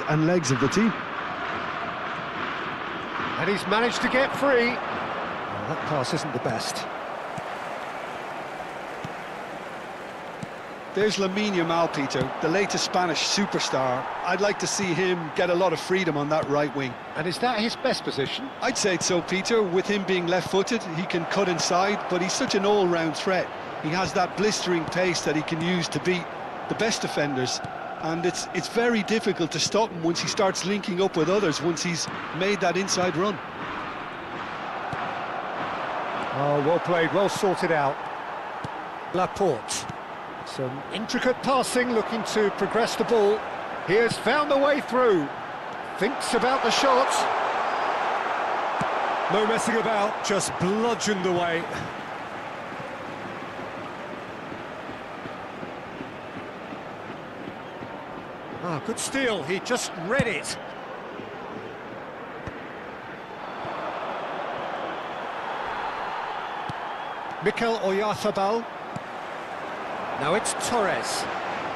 and legs of the team. And he's managed to get free. Well, that pass isn't the best. There's Lamine Yamal, Peter, the latest Spanish superstar. I'd like to see him get a lot of freedom on that right wing. And is that his best position? I'd say so, Peter. With him being left-footed, he can cut inside, but he's such an all-round threat. He has that blistering pace that he can use to beat the best defenders. And it's very difficult to stop him once he starts linking up with others, once he's made that inside run. Oh, well played, well sorted out. Laporte. Some intricate passing, looking to progress the ball. He has found the way through. Thinks about the shot. No messing about, just bludgeoned away. Ah, good steal, he just read it. Mikel Oyarzabal. Now it's Torres.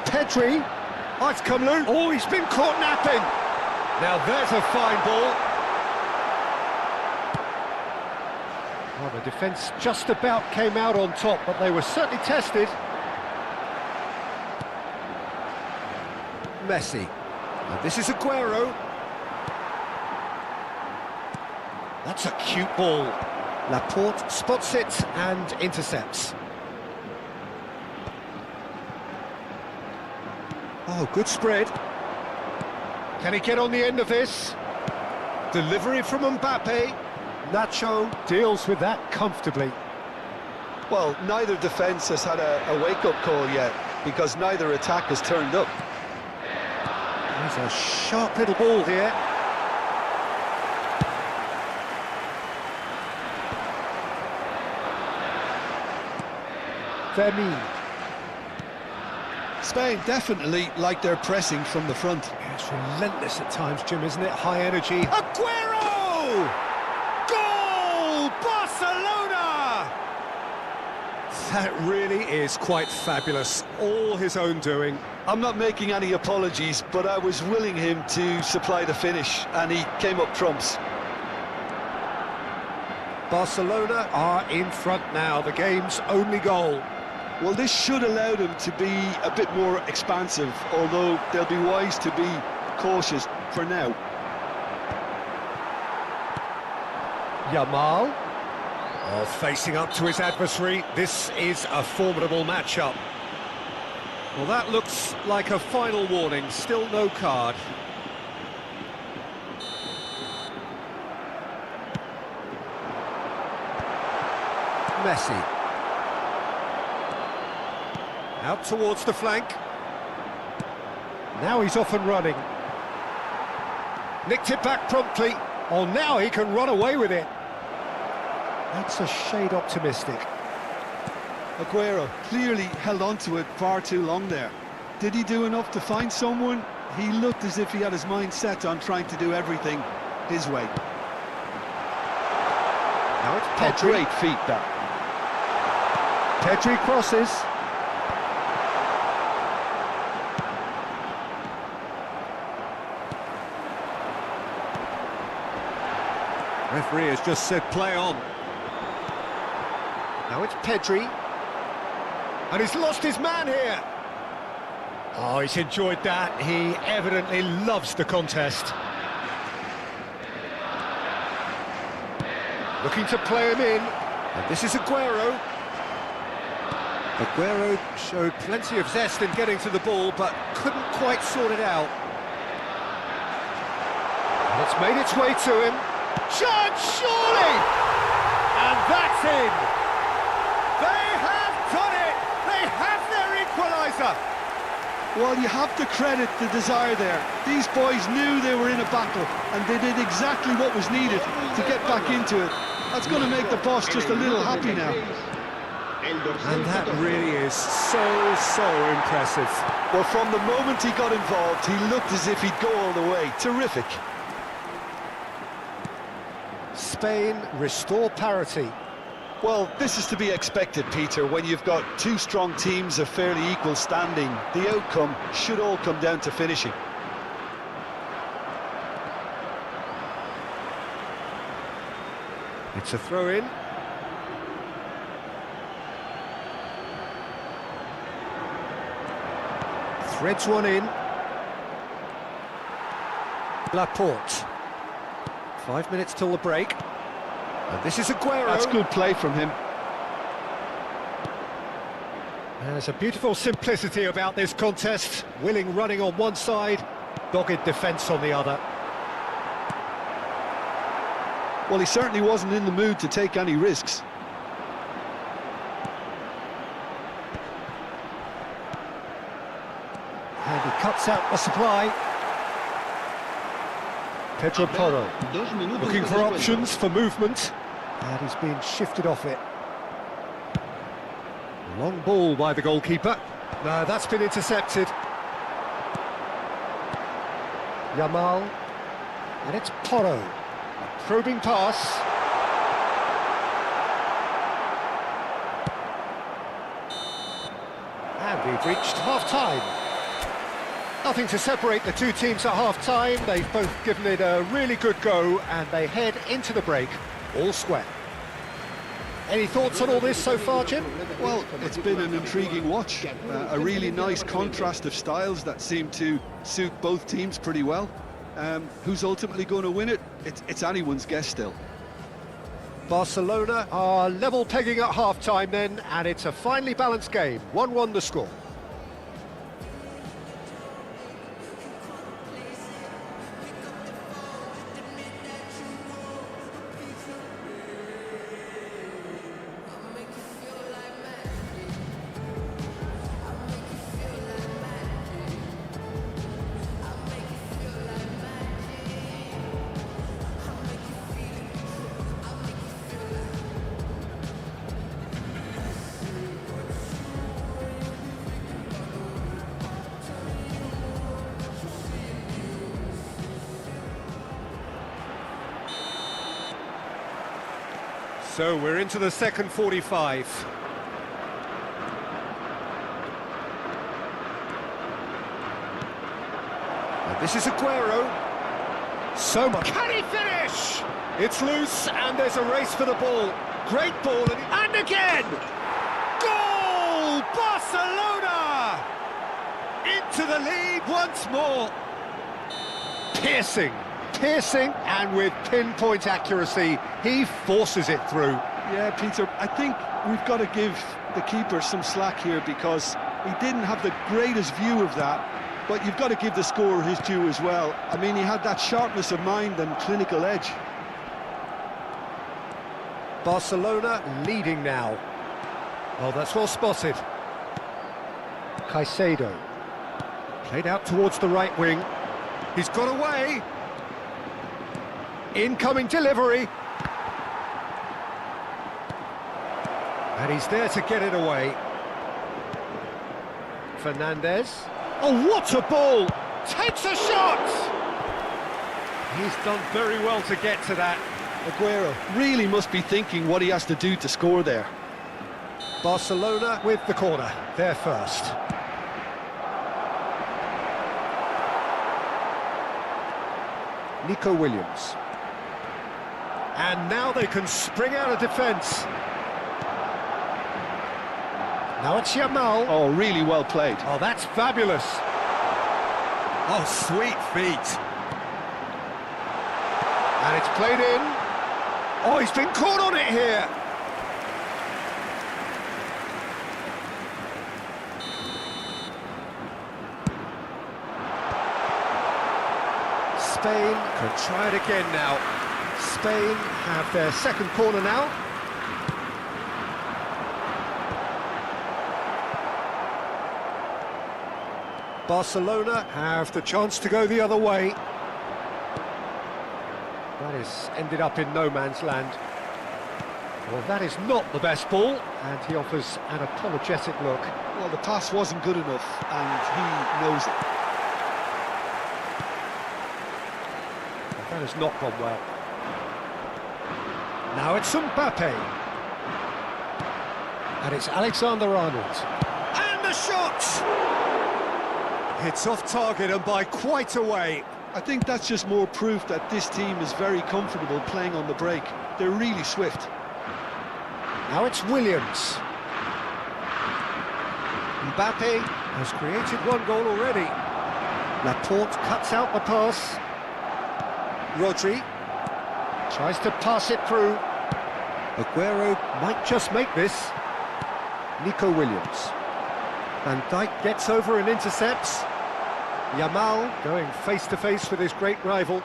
Pedri. Oh, it's come loose. Oh, he's been caught napping. Now there's a fine ball. Well, the defence just about came out on top, but they were certainly tested. Messi. And this is Aguero. That's a cute ball. Laporte spots it and intercepts. Oh, good spread. Can he get on the end of this? Delivery from Mbappe. Nacho deals with that comfortably. Well, neither defence has had a wake-up call yet, because neither attack has turned up. There's a sharp little ball here. Vermeer. Spain definitely like their pressing from the front. Yeah, it's relentless at times, Jim, isn't it? High energy. Aguero! Goal! Barcelona! That really is quite fabulous. All his own doing. I'm not making any apologies, but I was willing him to supply the finish, and he came up trumps. Barcelona are in front now, the game's only goal. Well, this should allow them to be a bit more expansive, although they'll be wise to be cautious for now. Yamal. Oh, facing up to his adversary. This is a formidable matchup. Well, that looks like a final warning. Still no card. Messi. Out towards the flank. Now he's off and running. Nicked it back promptly. Oh, now he can run away with it. That's a shade optimistic. Aguero clearly held on to it far too long there. Did he do enough to find someone? He looked as if he had his mind set on trying to do everything his way. Now it's Pedri. Great feet, that. Pedri crosses. Referee has just said play on. Now it's Pedri. And he's lost his man here. Oh, he's enjoyed that. He evidently loves the contest. Looking to play him in. And this is Aguero. Aguero showed plenty of zest in getting to the ball, but couldn't quite sort it out. And it's made its way to him. Chance, surely! And that's in! They have done it! They have their equaliser! Well, you have to credit the desire there. These boys knew they were in a battle, and they did exactly what was needed to get back into it. That's going to make the boss just a little happy now. And that really is so impressive. Well, from the moment he got involved, he looked as if he'd go all the way. Terrific. Spain restore parity. Well, this is to be expected, Peter. When you've got two strong teams of fairly equal standing, the outcome should all come down to finishing. It's a throw-in. Threads one in. Laporte. 5 minutes till the break. And this is Aguero. That's good play from him. There's a beautiful simplicity about this contest. Willing running on one side, dogged defence on the other. Well, he certainly wasn't in the mood to take any risks. And he cuts out the supply. Pedro Porro looking for options for movement. And he's being shifted off it. Long ball by the goalkeeper. No, that's been intercepted. Yamal. And it's Porro. A probing pass. And we've reached half-time. Nothing to separate the two teams at half-time. They've both given it a really good go, and they head into the break all square. Any thoughts on all this so far, Jim? Well, it's been an intriguing watch. A really nice contrast of styles that seem to suit both teams pretty well. Who's ultimately going to win it? It's anyone's guess still. Barcelona are level pegging at half-time then, and it's a finely balanced game. 1-1 the score. So we're into the second 45. And this is Aguero. So much. Can he finish? It's loose and there's a race for the ball. Great ball and again! Goal! Barcelona! Into the lead once more. Piercing, and with pinpoint accuracy, he forces it through. Yeah, Peter, I think we've got to give the keeper some slack here because he didn't have the greatest view of that, but you've got to give the scorer his due as well. I mean, he had that sharpness of mind and clinical edge. Barcelona leading now. Oh, that's well spotted. Caicedo. Played out towards the right wing. He's got away. Incoming delivery. And he's there to get it away. Fernandez. Oh, what a ball! Takes a shot! He's done very well to get to that. Aguero really must be thinking what he has to do to score there. Barcelona with the corner, they're first. Nico Williams. And now they can spring out of defence. Now it's Yamal. Oh, really well played. Oh, that's fabulous. Oh, sweet feet. And it's played in. Oh, he's been caught on it here. Spain can try it again now. Spain have their second corner now. Barcelona have the chance to go the other way. That has ended up in no man's land. Well, that is not the best ball, and he offers an apologetic look. Well, the pass wasn't good enough, and he knows it. That has not gone well. Now it's Mbappe. And it's Alexander-Arnold. And the shot! It's off target and by quite a way. I think that's just more proof that this team is very comfortable playing on the break. They're really swift. Now it's Williams. Mbappe has created one goal already. Laporte cuts out the pass. Rodri tries to pass it through. Aguero might just make this. Nico Williams. Van Dijk gets over and intercepts. Yamal going face-to-face with his great rival.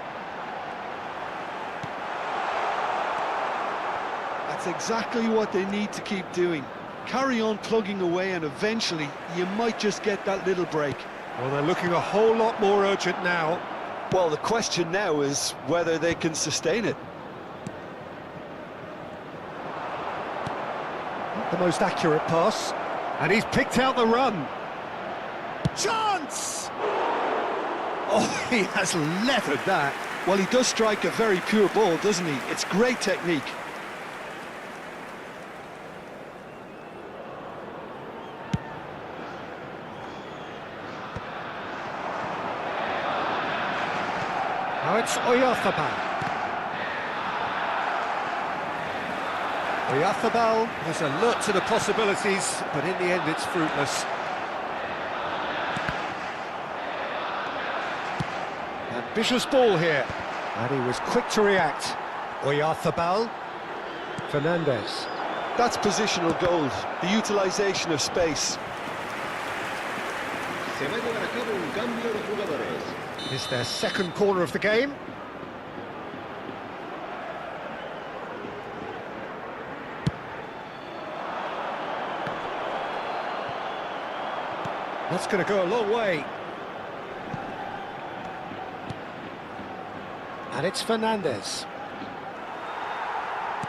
That's exactly what they need to keep doing. Carry on plugging away and eventually you might just get that little break. Well, they're looking a whole lot more urgent now. Well, the question now is whether they can sustain it. Not the most accurate pass. And he's picked out the run. Chance! Oh, he has leathered that. Well, he does strike a very pure ball, doesn't he? It's great technique. Now it's Oyarzabal. Oyarzabal is alert to the possibilities, but in the end it's fruitless. Ambitious ball here, and he was quick to react. Oyarzabal. Fernandes. That's positional gold, the utilisation of space. It's their second corner of the game. That's going to go a long way. And it's Fernandes.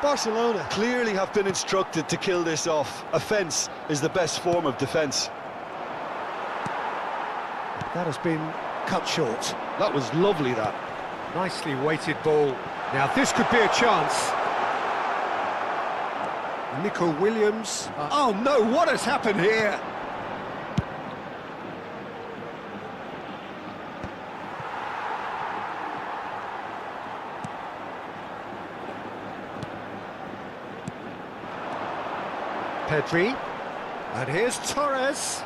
Barcelona clearly have been instructed to kill this off. Offence is the best form of defence. That has been cut short. That was lovely, that. Nicely weighted ball. Now this could be a chance. Nico Williams. Oh no, what has happened here? Pedri. And here's Torres.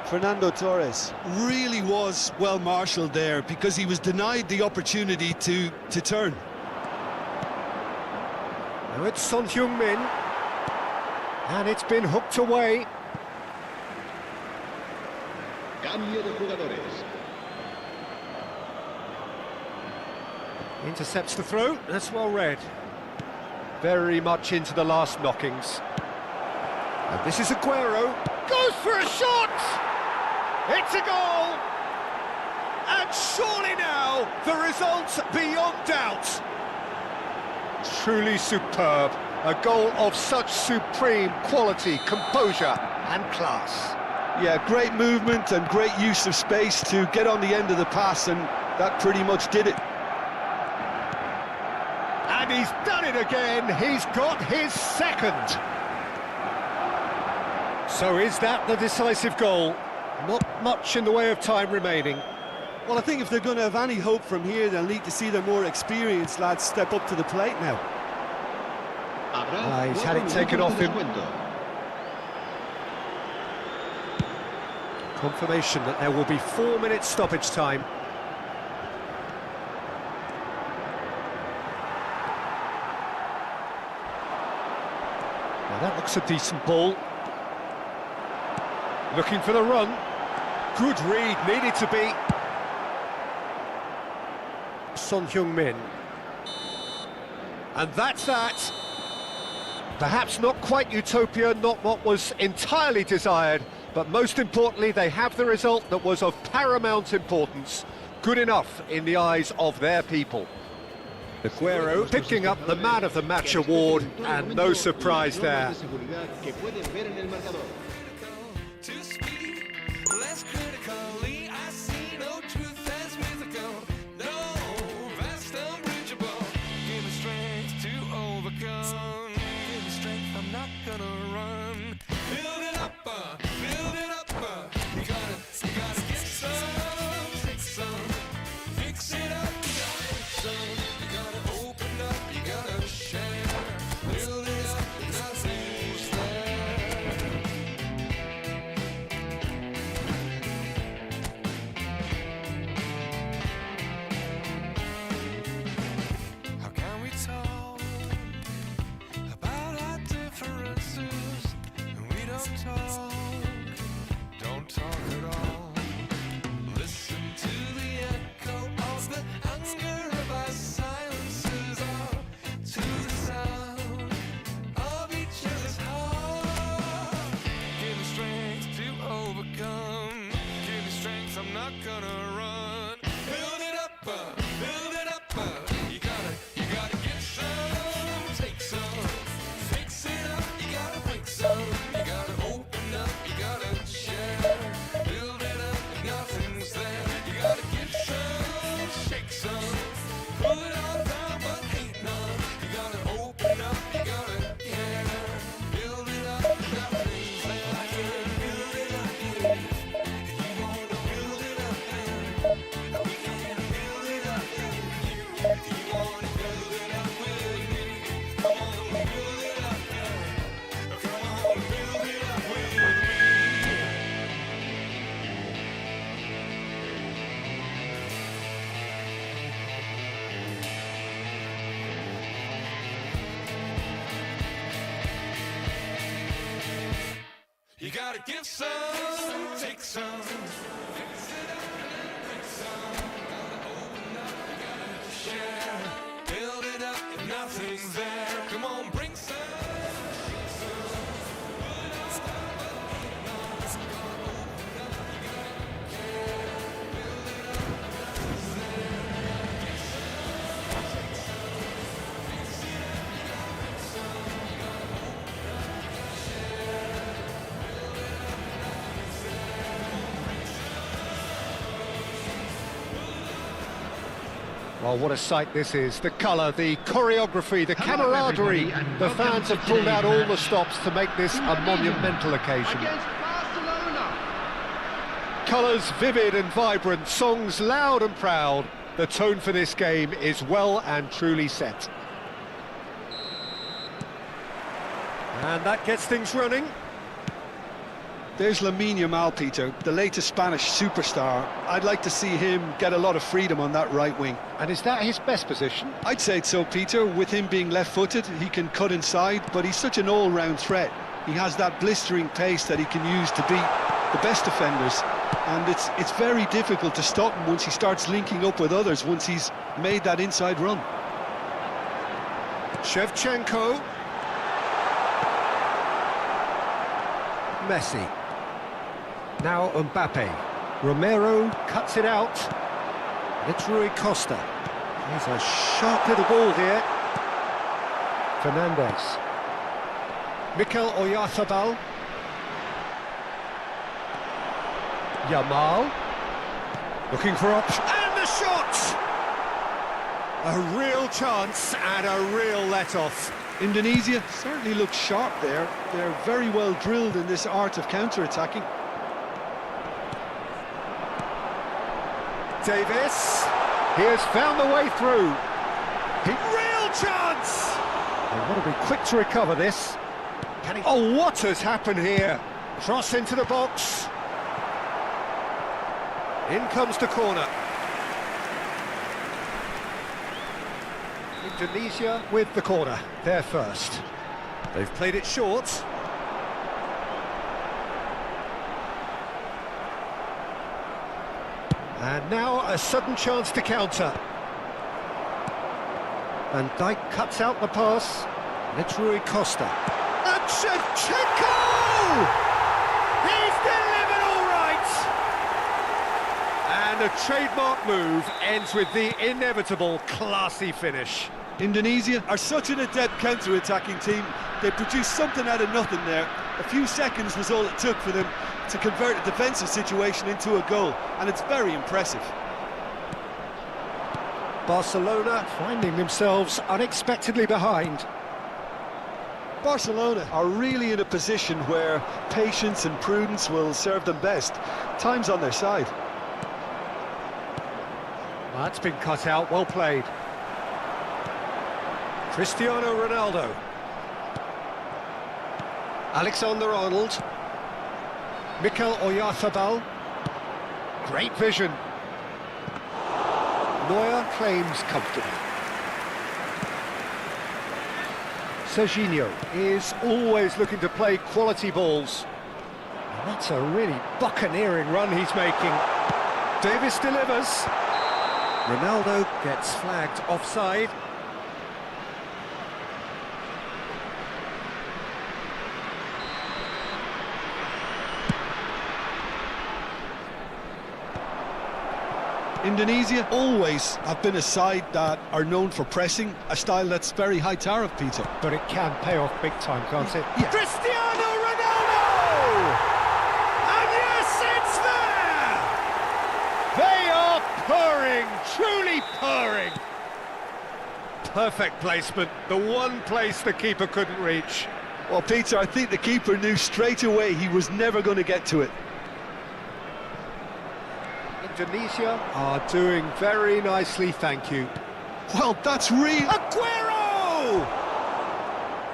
Fernando Torres really was well marshalled there because he was denied the opportunity to turn. Now it's Son Heung-min. And it's been hooked away. Cambio de jugadores. Intercepts the throw. That's well read. Very much into the last knockings. And this is Aguero. Goes for a shot! It's a goal! And surely now, the result's beyond doubt. Truly superb. A goal of such supreme quality, composure and class. Yeah, great movement and great use of space to get on the end of the pass, and that pretty much did it. And he's done it again. He's got his second. So is that the decisive goal? Not much in the way of time remaining. Well, I think if they're going to have any hope from here, they'll need to see their more experienced lads step up to the plate now. He's had it taken off him. Confirmation that there will be 4 minutes stoppage time. Now that looks a decent ball. Looking for the run. Good read, needed to be. Son Heung-min. And that's that. Perhaps not quite utopia, not what was entirely desired, but most importantly, they have the result that was of paramount importance. Good enough in the eyes of their people. Aguero picking up the Man of the Match award, and no surprise there. To speak less critically, I see no truth as mythical. No, vast unbridgeable. Give me strength to overcome. Give me strength, I'm not gonna run. Build it up, build it up. You gotta get some, take some. don't talk at all. Listen to the echo of the anger of our silences, all to the sound of each other's heart. Give me strength to overcome. Give me strength, I'm not gonna run. Build it up, build it up. You gotta give some, take some, fix it up. You gotta break some, you gotta open up, you gotta share. Build it up, nothing's there. You gotta give some, shake some, pull it all down, but hate none. You gotta open up, you gotta care. Build it up, nothing's there. Build it up, yeah. If you wanna build it up, yeah. We can build it up, yeah. If you wanna build it up with me, come on, build it up, yeah. Come on, build it up with me. You gotta give some, take some, fix it up and break some. Gotta open up, you gotta share. Build it up if nothing's there. Come on, bring some. Well, what a sight this is. The colour, the choreography, the camaraderie. The fans have pulled out all the stops to make this a monumental occasion. Colours vivid and vibrant, songs loud and proud. The tone for this game is well and truly set. And that gets things running. There's Lamine Yamal, Peter, the latest Spanish superstar. I'd like to see him get a lot of freedom on that right wing. And is that his best position? I'd say so, Peter. With him being left-footed, he can cut inside, but he's such an all-round threat. He has that blistering pace that he can use to beat the best defenders. And it's very difficult to stop him once he starts linking up with others, once he's made that inside run. Shevchenko. Messi. Now Mbappe. Romero cuts it out. It's Rui Costa. Here's a sharp little ball here. Fernandez. Mikel Oyarzabal. Yamal. Looking for option. And the shot! A real chance and a real let-off. Indonesia certainly looks sharp there. They're very well drilled in this art of counter-attacking. Davis. He has found the way through. Real chance! They want to be quick to recover this. Can he... Oh, what has happened here? Cross into the box. In comes the corner. Indonesia with the corner. They're first. They've played it short. And now a sudden chance to counter. Van Dijk cuts out the pass. And it's Rui Costa. And Shevchenko! He's delivered all right! And a trademark move ends with the inevitable classy finish. Indonesia are such an adept counter-attacking team. They produced something out of nothing there. A few seconds was all it took for them to convert a defensive situation into a goal, and it's very impressive. Barcelona finding themselves unexpectedly behind. Barcelona are really in a position where patience and prudence will serve them best. Time's on their side. That's been cut out, well played. Cristiano Ronaldo. Alexander-Arnold. Mikel Oyarzabal. Great vision. Neuer claims comfortably. Serginho is always looking to play quality balls. That's a really buccaneering run he's making. Davis delivers. Ronaldo gets flagged offside. Indonesia always have been a side that are known for pressing, a style that's very high tariff, Peter. But it can pay off big time, can't it? Yeah. Cristiano Ronaldo! And yes, it's there! They are purring, truly purring. Perfect placement, the one place the keeper couldn't reach. Well, Peter, I think the keeper knew straight away he was never going to get to it. Indonesia are doing very nicely, thank you. Well, that's real. Aguero!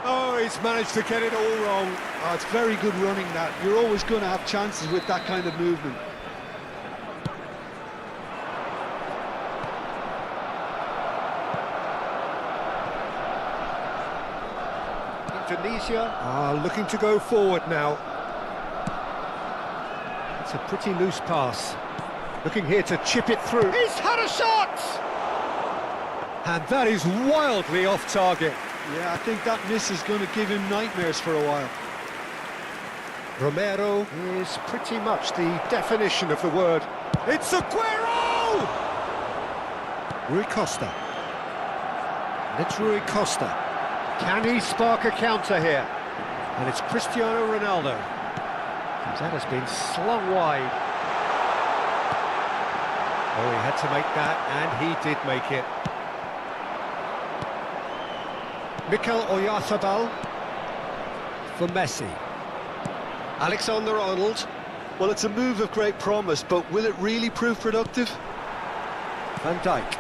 Oh, he's managed to get it all wrong. Oh, it's very good running, that. You're always going to have chances with that kind of movement. Indonesia are looking to go forward now. It's a pretty loose pass. Looking here to chip it through. He's had a shot! And that is wildly off target. Yeah, I think that miss is going to give him nightmares for a while. Romero is pretty much the definition of the word. It's Aguero! Rui Costa. And it's Rui Costa. Can he spark a counter here? And it's Cristiano Ronaldo. That has been slung wide. Oh, he had to make that, and he did make it. Mikel Oyarzabal for Messi. Alexander-Arnold. Well, it's a move of great promise, but will it really prove productive? Van Dijk.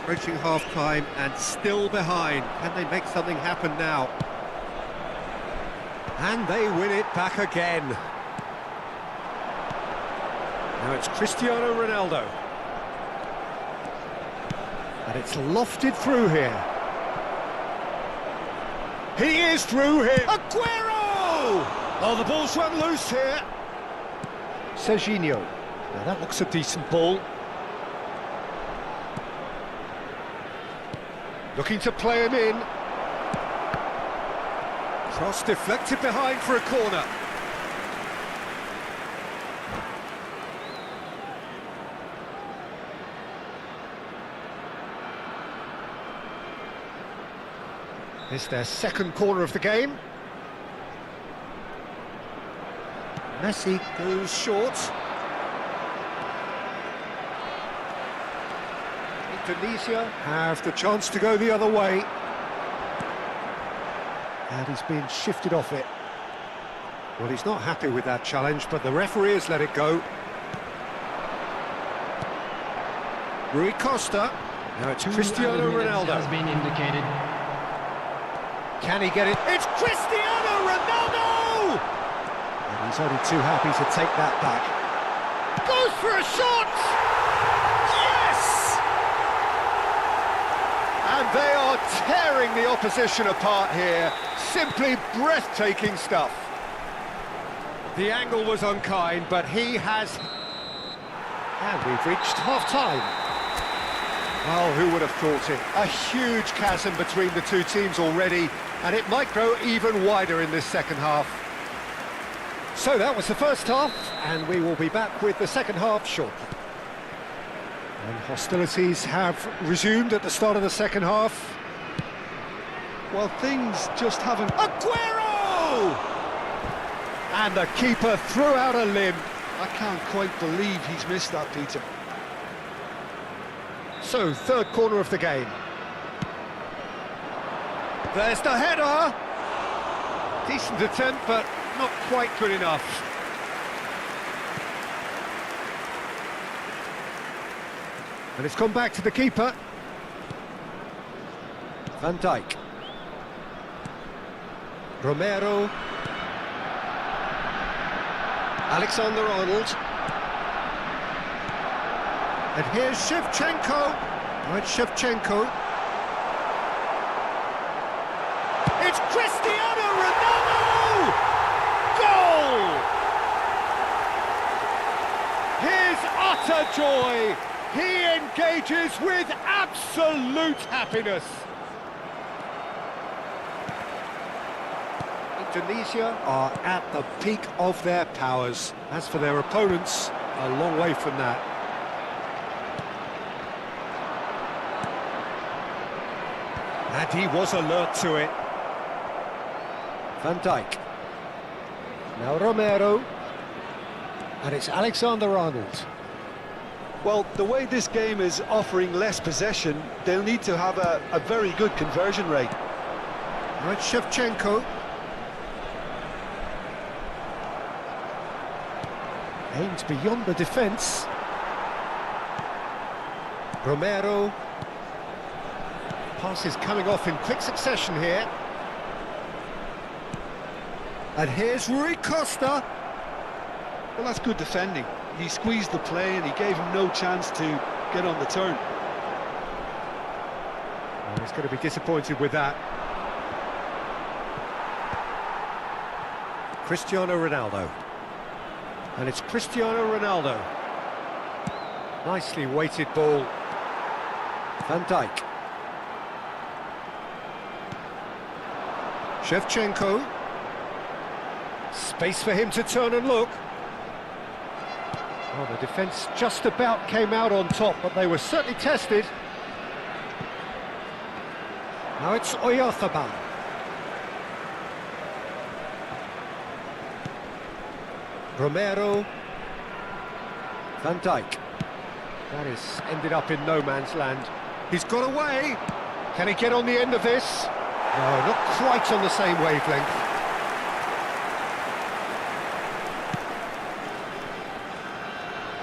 Approaching half-time and still behind. Can they make something happen now? And they win it back again. Now it's Cristiano Ronaldo. And it's lofted through here. He is through here. Aguero! Oh, the ball's run loose here. Serginho. Now that looks a decent ball. Looking to play him in. Cross deflected behind for a corner. It's their second corner of the game. Messi goes short. Indonesia have the chance to go the other way. And he's been shifted off it. Well, he's not happy with that challenge, but the referee has let it go. Rui Costa. Now it's Cristiano Ronaldo. Has been indicated. Can he get it? It's Cristiano Ronaldo! And he's only too happy to take that back. Goes for a shot! Yes! And they are tearing the opposition apart here. Simply breathtaking stuff. The angle was unkind, but he has... And we've reached half-time. Oh, who would have thought it? A huge chasm between the two teams already, and it might grow even wider in this second half. So that was the first half, and we will be back with the second half shortly. And hostilities have resumed at the start of the second half. Well, things just haven't... Aguero! And the keeper threw out a limb. I can't quite believe he's missed that, Peter. So, third corner of the game. There's the header! Decent attempt, but not quite good enough. And it's gone back to the keeper. Van Dijk. Romero. Alexander-Arnold. And here's Shevchenko. Oh, it's Shevchenko. It's Cristiano Ronaldo! Goal! what a joy! He engages with absolute happiness. Indonesia are at the peak of their powers. As for their opponents, a long way from that. And he was alert to it. Van Dijk. Now Romero. And it's Alexander-Arnold. Well, the way this game is offering less possession, they'll need to have a very good conversion rate. Right, Shevchenko. Aims beyond the defence. Romero. Passes coming off in quick succession here. And here's Rui Costa. Well, that's good defending. He squeezed the play and he gave him no chance to get on the turn. Oh, he's going to be disappointed with that. Cristiano Ronaldo. And it's Cristiano Ronaldo. Nicely weighted ball. Van Dijk. Shevchenko. Space for him to turn and look. Oh, the defence just about came out on top, but they were certainly tested. Now it's Oyarzabal. Romero. Van Dijk. That is ended up in no man's land. He's got away. Can he get on the end of this? No, not quite on the same wavelength.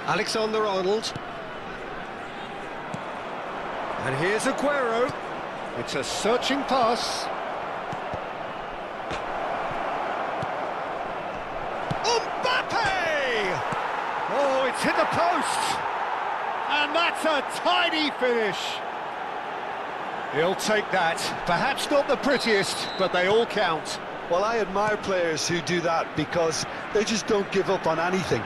Alexander-Arnold. And here's Aguero. It's a searching pass. Mbappe! Oh, it's hit the post. And that's a tidy finish. He'll take that. Perhaps not the prettiest, but they all count. Well, I admire players who do that because they just don't give up on anything.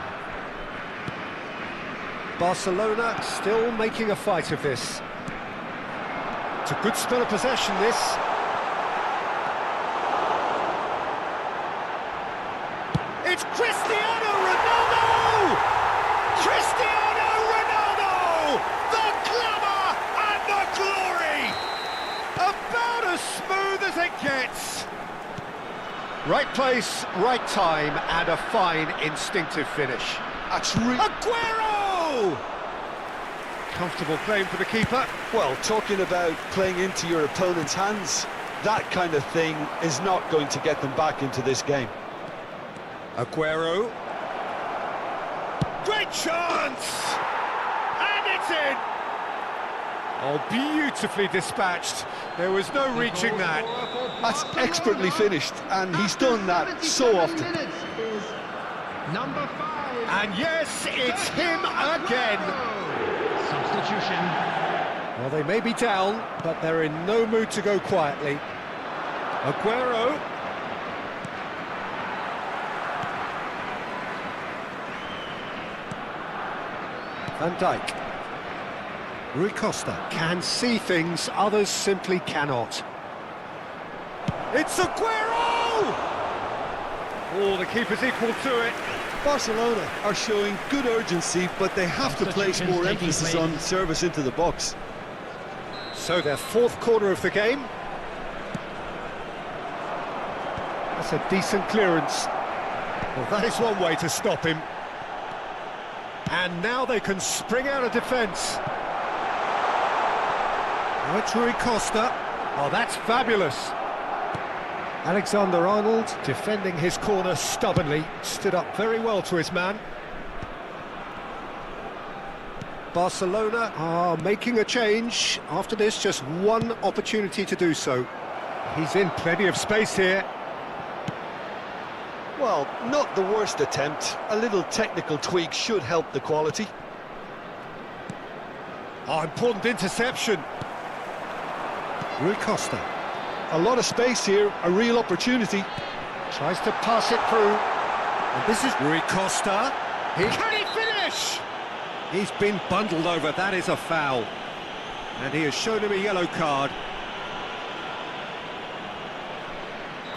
Barcelona still making a fight of this. It's a good spell of possession, this. It's Cristiano Ronaldo! Cristiano Ronaldo! The glamour and the glory! About as smooth as it gets. Right place, right time, and a fine instinctive finish. That's really... Aguero! Comfortable claim for the keeper. Well, talking about playing into your opponent's hands, that kind of thing is not going to get them back into this game. Aguero. Great chance! And it's in! Oh, beautifully dispatched. There was no reaching that. That's expertly finished, and he's done that so often. Number 5. And yes, it's him again. Substitution. Well, they may be down, but they're in no mood to go quietly. Aguero. Van Dijk. Rui Costa can see things others simply cannot. It's Aguero! Oh, the keeper's equal to it. Barcelona are showing good urgency, but they have to place more emphasis on service into the box. So their fourth corner of the game. That's a decent clearance. Well, that is one way to stop him. And now they can spring out of defence. Now it's Rui Costa. Oh, that's fabulous. Alexander-Arnold defending his corner stubbornly, stood up very well to his man. Barcelona are making a change. After this, just one opportunity to do so. He's in plenty of space here. Well, not the worst attempt. A little technical tweak should help the quality. Oh, important interception. Rui Costa. A lot of space here, a real opportunity. Tries to pass it through. And this is Rui Costa. Can he finish? He's been bundled over, that is a foul. And he has shown him a yellow card.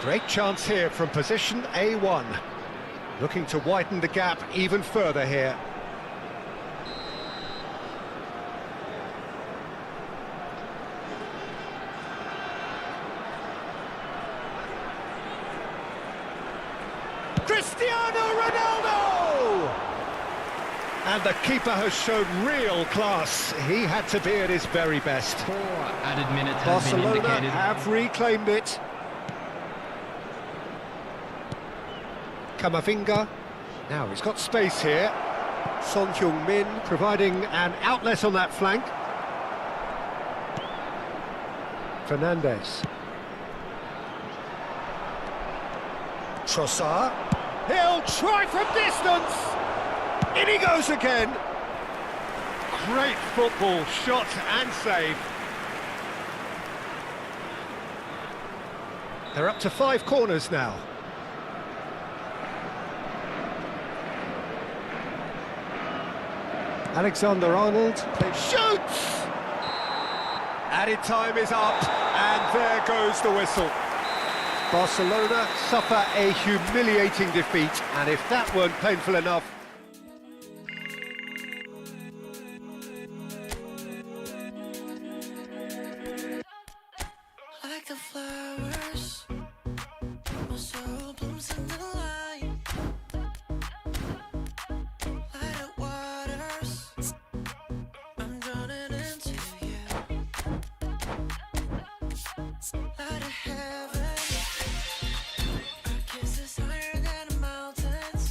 Great chance here from position A1. Looking to widen the gap even further here. Cristiano Ronaldo! And the keeper has shown real class. He had to be at his very best. 4 added minutes has been Barcelona indicated. have reclaimed it. Camavinga. Now he's got space here. Son Heung-min providing an outlet on that flank. Fernandes. Trossard. He'll try from distance. In he goes again. Great football, shot and save. They're up to 5 corners now. Alexander-Arnold shoots! Added time is up, and there goes the whistle. Barcelona suffer a humiliating defeat, and if that weren't painful enough... Like the flowers, my soul blooms in the light. Light of waters, I'm drowning into you. Light of heaven, our kiss is higher than the mountains.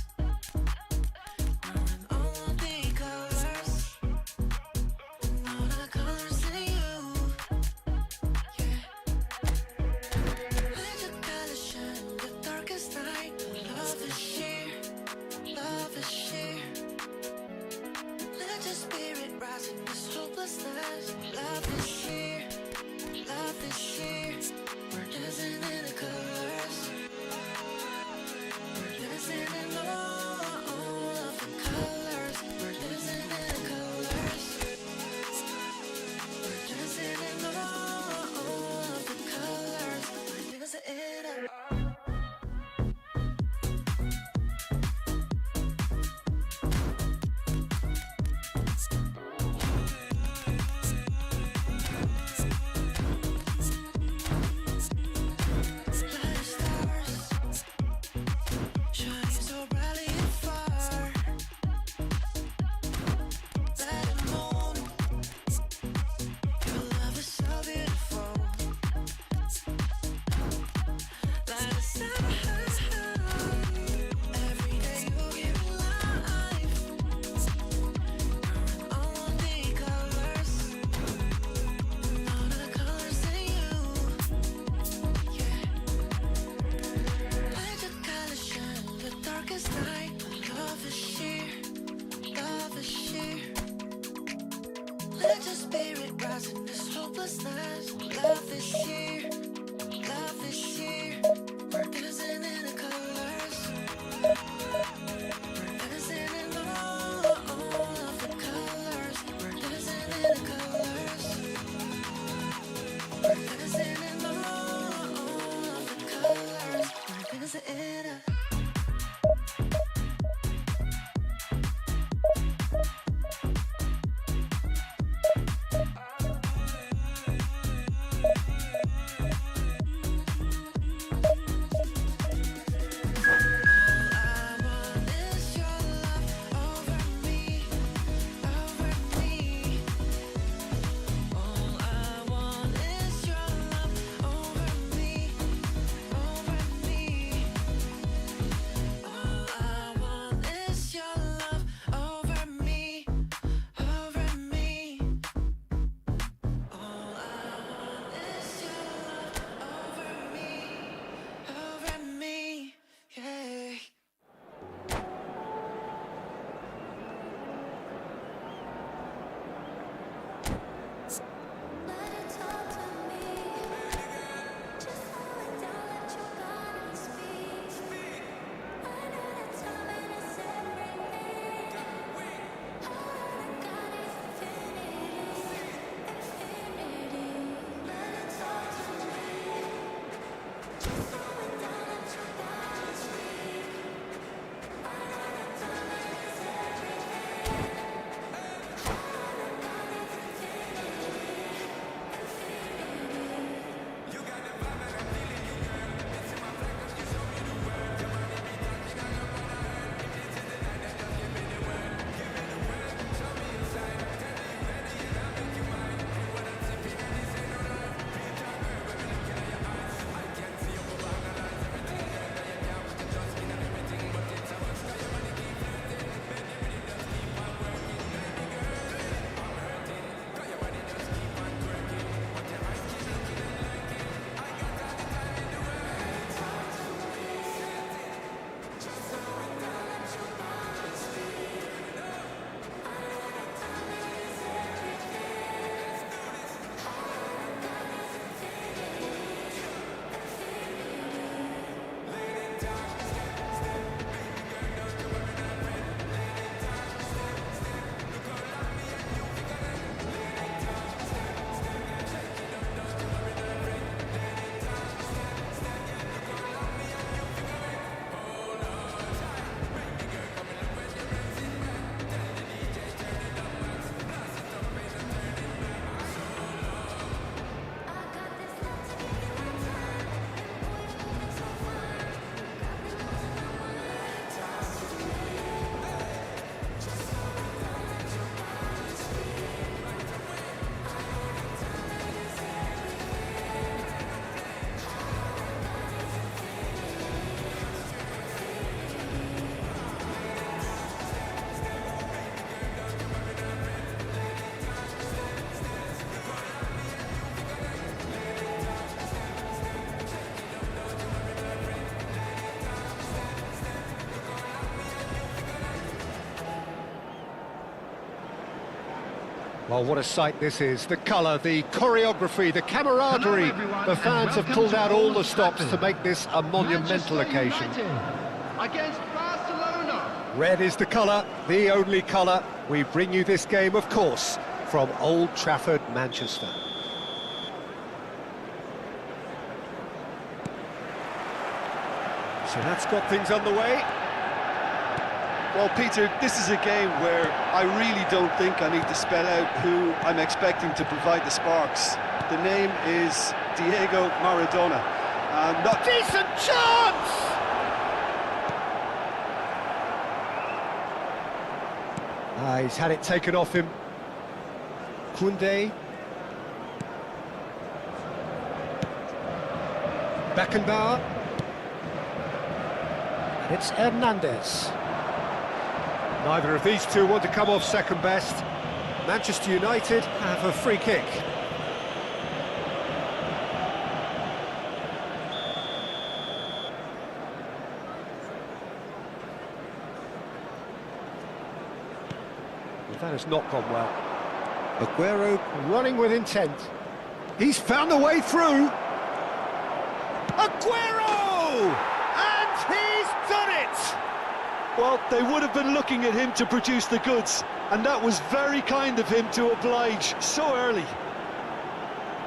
We're in all of the colors, and all the colors in you. Yeah. Let your colors shine the darkest night. Love is sheer, love is sheer. Let your spirit rise in this hopelessness. Love is sheer, love is sheer. We're dancing in the colors. We're dancing in all of the colors. We're dancing in the colors. We're dancing in all of the colors. We're dancing it up. Light of stars, shining so brightly and far. Let it moon, your love is so beautiful. Light a star, every day you give life. You're in all of the colors, and all the colors in you. Yeah. Let your colors shine the darkest night. Love is sheer, love is sheer. Let your spirit rise in this hopelessness. Love is sheer, love is sheer. We're dancing in the colors. We're dancing in all of the colors. We're dancing in the colors. We're dancing in all of the colors. We're dancing in a Oh, what a sight this is. The colour, the choreography, the camaraderie. The fans have pulled out all the stops to make this a monumental occasion. Against Barcelona. Red is the colour, the only colour. We bring you this game, of course, from Old Trafford, Manchester. So that's got things underway. Well, Peter, this is a game where I really don't think I need to spell out who I'm expecting to provide the sparks. The name is Diego Maradona. Not Decent chance! He's had it taken off him. Koundé. Beckenbauer. And it's Hernandez. Neither of these two want to come off second best. Manchester United have a free kick. That has not gone well. Aguero running with intent. He's found a way through. Aguero! And he's done it! Well, they would have been looking at him to produce the goods, and that was very kind of him to oblige so early.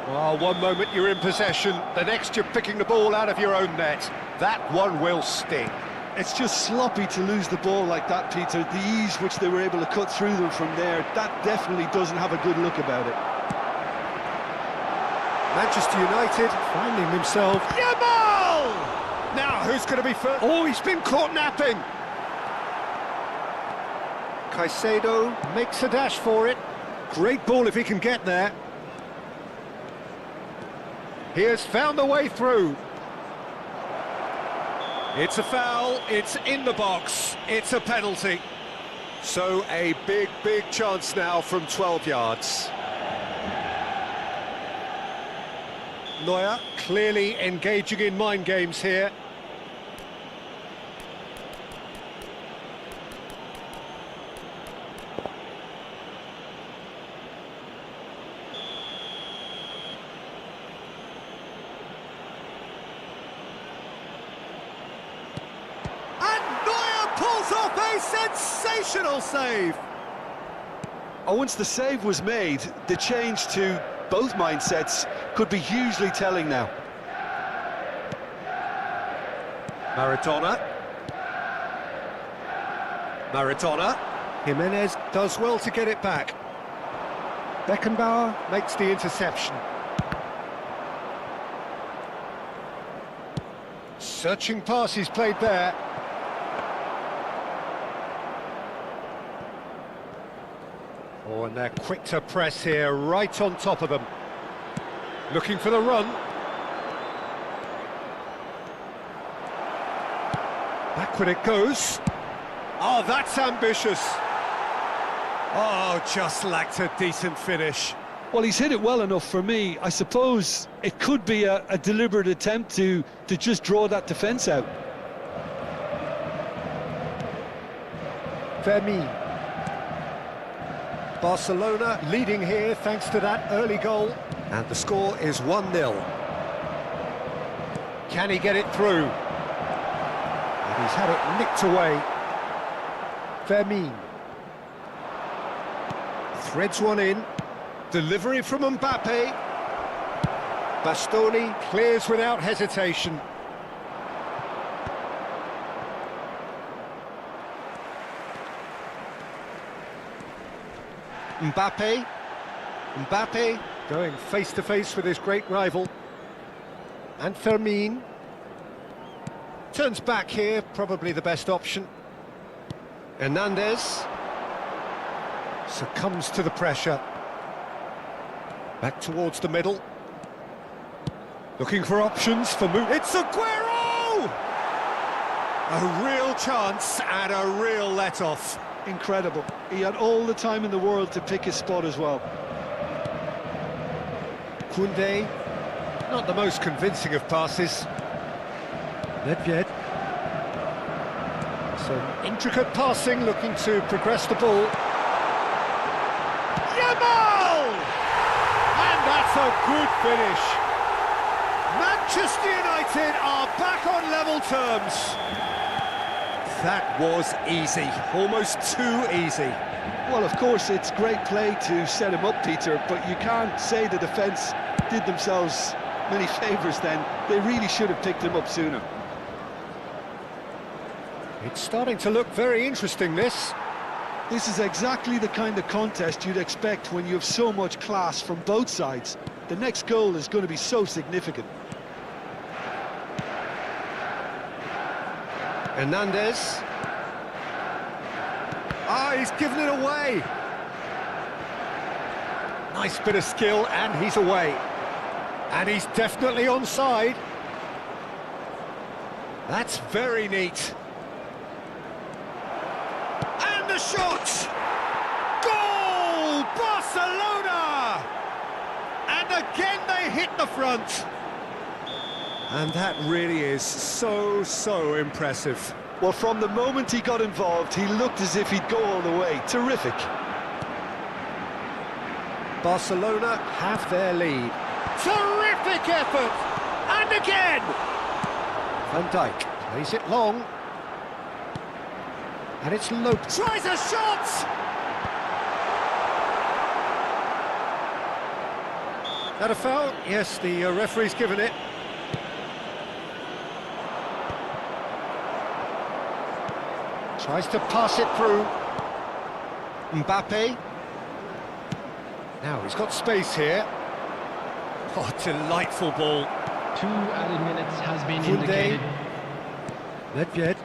Well, one moment you're in possession, the next you're picking the ball out of your own net. That one will sting. It's just sloppy to lose the ball like that, Peter. The ease which they were able to cut through them from there, that definitely doesn't have a good look about it. Manchester United finding themselves. Yamal! Now, who's going to be first? Oh, he's been caught napping. Caicedo makes a dash for it. Great ball if he can get there. He has found the way through. It's a foul, it's in the box, it's a penalty. So a big chance now from 12 yards. Neuer clearly engaging in mind games here. Pulls off a sensational save. Oh, once the save was made, the change to both mindsets could be hugely telling now. Maradona. Jimenez does well to get it back. Beckenbauer makes the interception. Searching pass he's played there. Oh, and they're quick to press here, right on top of them. Looking for the run. Backward it goes. Oh, that's ambitious. Oh, just lacked a decent finish. Well, he's hit it well enough for me. I suppose it could be a deliberate attempt to just draw that defence out. Fermin. Barcelona leading here thanks to that early goal. And the score is 1-0. Can he get it through? And he's had it nicked away. Fermin. Threads one in. Delivery from Mbappe. Bastoni clears without hesitation. Mbappe going face-to-face with his great rival. And Fermin turns back here, probably the best option. Hernandez succumbs to the pressure. Back towards the middle. Looking for options for move. It's Aguero! A real chance and a real let-off. Incredible. He had all the time in the world to pick his spot as well. Koundé, not the most convincing of passes. Nedved. Some intricate passing, looking to progress the ball. Yamal! That's a good finish. Manchester United are back on level terms. That was easy, almost too easy. Well, of course, it's great play to set him up, Peter, but you can't say the defence did themselves many favours then. They really should have picked him up sooner. It's starting to look very interesting, this. This is exactly the kind of contest you'd expect when you have so much class from both sides. The next goal is going to be so significant. Hernandez. Ah, he's given it away. Nice bit of skill, and he's away. And he's definitely onside. That's very neat. And the shot! Goal! Barcelona! And again they hit the front. And that really is so impressive. Well, from the moment he got involved, he looked as if he'd go all the way. Terrific. Barcelona have their lead. Terrific effort! And again! Van Dijk plays it long. And it's low. Tries a shot! That a foul? Yes, the referee's given it. Tries to pass it through. Mbappe. Now he's got space here. Oh, delightful ball. 2 added minutes has been Koundé. indicated. Nedved.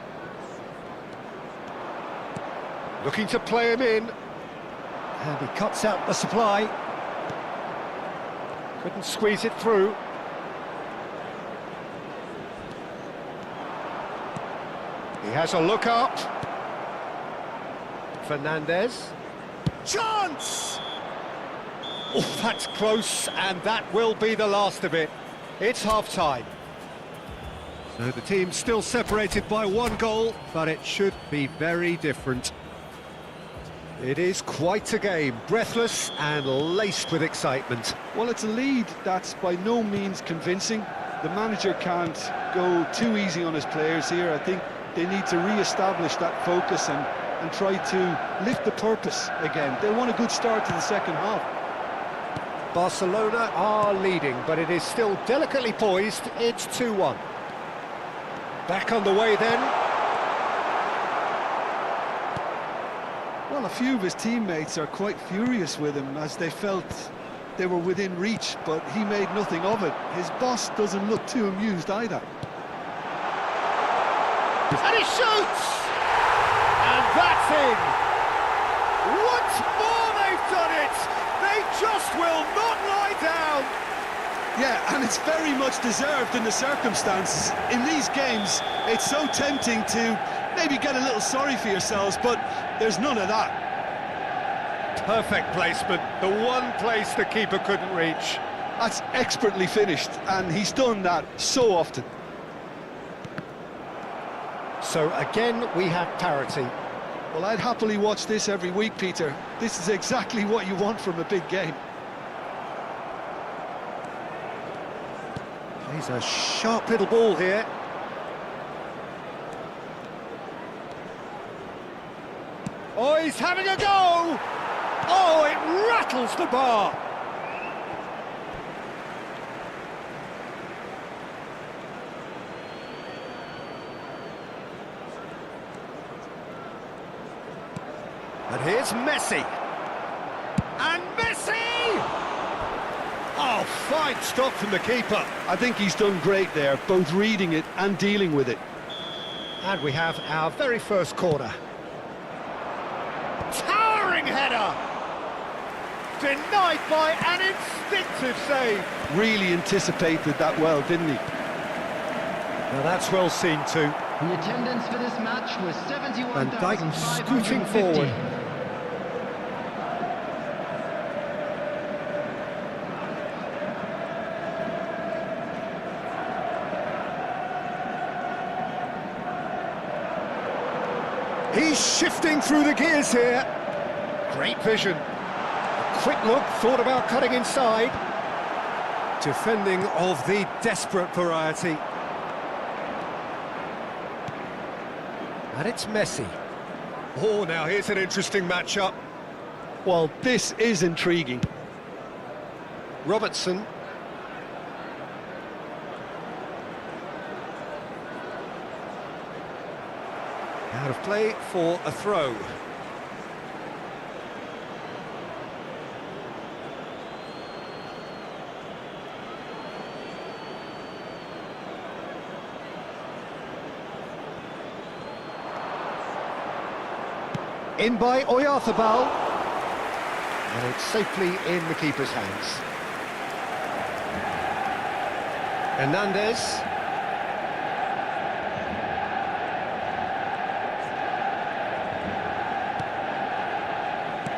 Looking to play him in. And he cuts out the supply. Couldn't squeeze it through. He has a look up. Fernandez. Chance! Oh, that's close, and that will be the last of it. It's half-time. So the team's still separated by 1 goal, but it should be very different. It is quite a game, breathless and laced with excitement. Well, it's a lead that's by no means convincing. The manager can't go too easy on his players here. I think they need to re-establish that focus and try to lift the purpose again. They'll want a good start to the second half. Barcelona are leading, but it is still delicately poised. It's 2-1. Back on the way then. Well, a few of his teammates are quite furious with him as they felt they were within reach, but he made nothing of it. His boss doesn't look too amused either. And he shoots! And that's in! Once more they've done it! They just will not lie down! Yeah, and it's very much deserved in the circumstances. In these games, it's so tempting to maybe get a little sorry for yourselves, but there's none of that. Perfect placement, the one place the keeper couldn't reach. That's expertly finished, and he's done that so often. So again, we have parity. Well, I'd happily watch this every week, Peter. This is exactly what you want from a big game. He's a sharp little ball here. Oh, he's having a go! Oh, it rattles the bar! And here's Messi. And Messi! Oh, fine stop from the keeper. I think he's done great there, both reading it and dealing with it. And we have our very first corner. Towering header! Denied by an instinctive save. Really anticipated that well, didn't he? Now that's well seen too. The attendance for this match was Van Dijk scooting 71,550. forward. He's shifting through the gears here. Great vision. A quick look, thought about cutting inside. Defending of the desperate variety. And it's Messi. Oh, now here's an interesting matchup. Well, this is intriguing. Robertson. Out of play for a throw. In by Oyarzabal. And it's safely in the keeper's hands. Hernandez.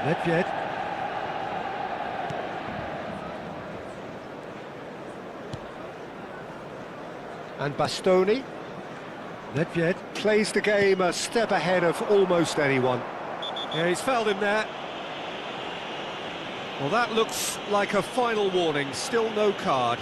Nedved. And Bastoni. Nedved plays the game a step ahead of almost anyone. Yeah, he's fouled him there. Well, that looks like a final warning, still no card.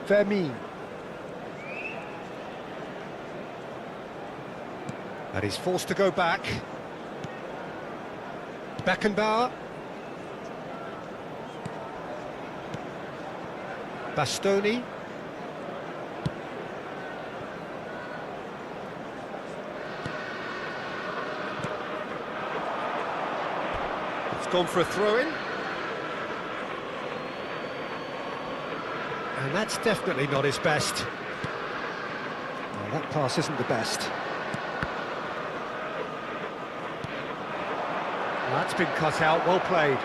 Fermin. And he's forced to go back. Beckenbauer. Bastoni. It's gone for a throw-in. And that's definitely not his best. No, that pass isn't the best. That's been cut out, well played.